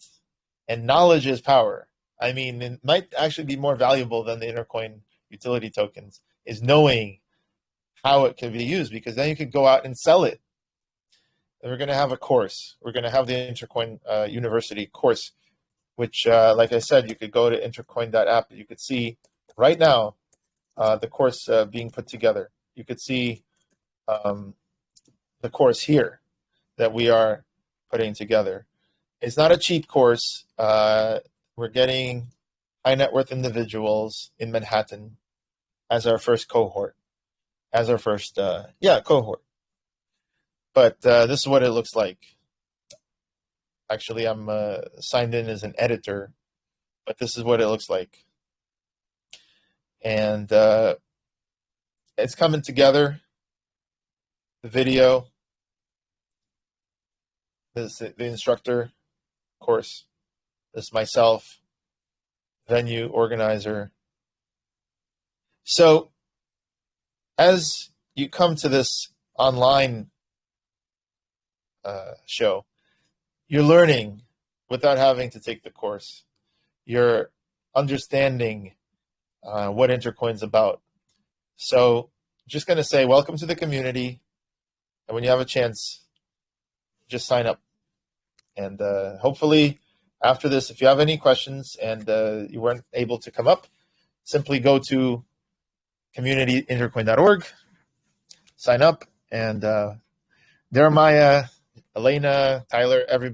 And knowledge is power. I mean, it might actually be more valuable than the Intercoin utility tokens, is knowing how it can be used, because then you could go out and sell it. And we're going to have a course. We're going to have the Intercoin University course, which, like I said, you could go to intercoin.app. You could see right now the course being put together. You could see the course here that we are putting together. It's not a cheap course. We're getting high net worth individuals in Manhattan as our first cohort. Cohort. But this is what it looks like. Actually, I'm signed in as an editor, but this is what it looks like. And it's coming together. The video, this is the instructor course. This is myself, venue organizer. So as you come to this online show, you're learning without having to take the course. You're understanding what Intercoin's about. So just going to say welcome to the community. And when you have a chance, just sign up. And hopefully after this, if you have any questions and you weren't able to come up, simply go to communityintercoin.org, sign up, and Jeremiah, Elena, Tyler, everybody.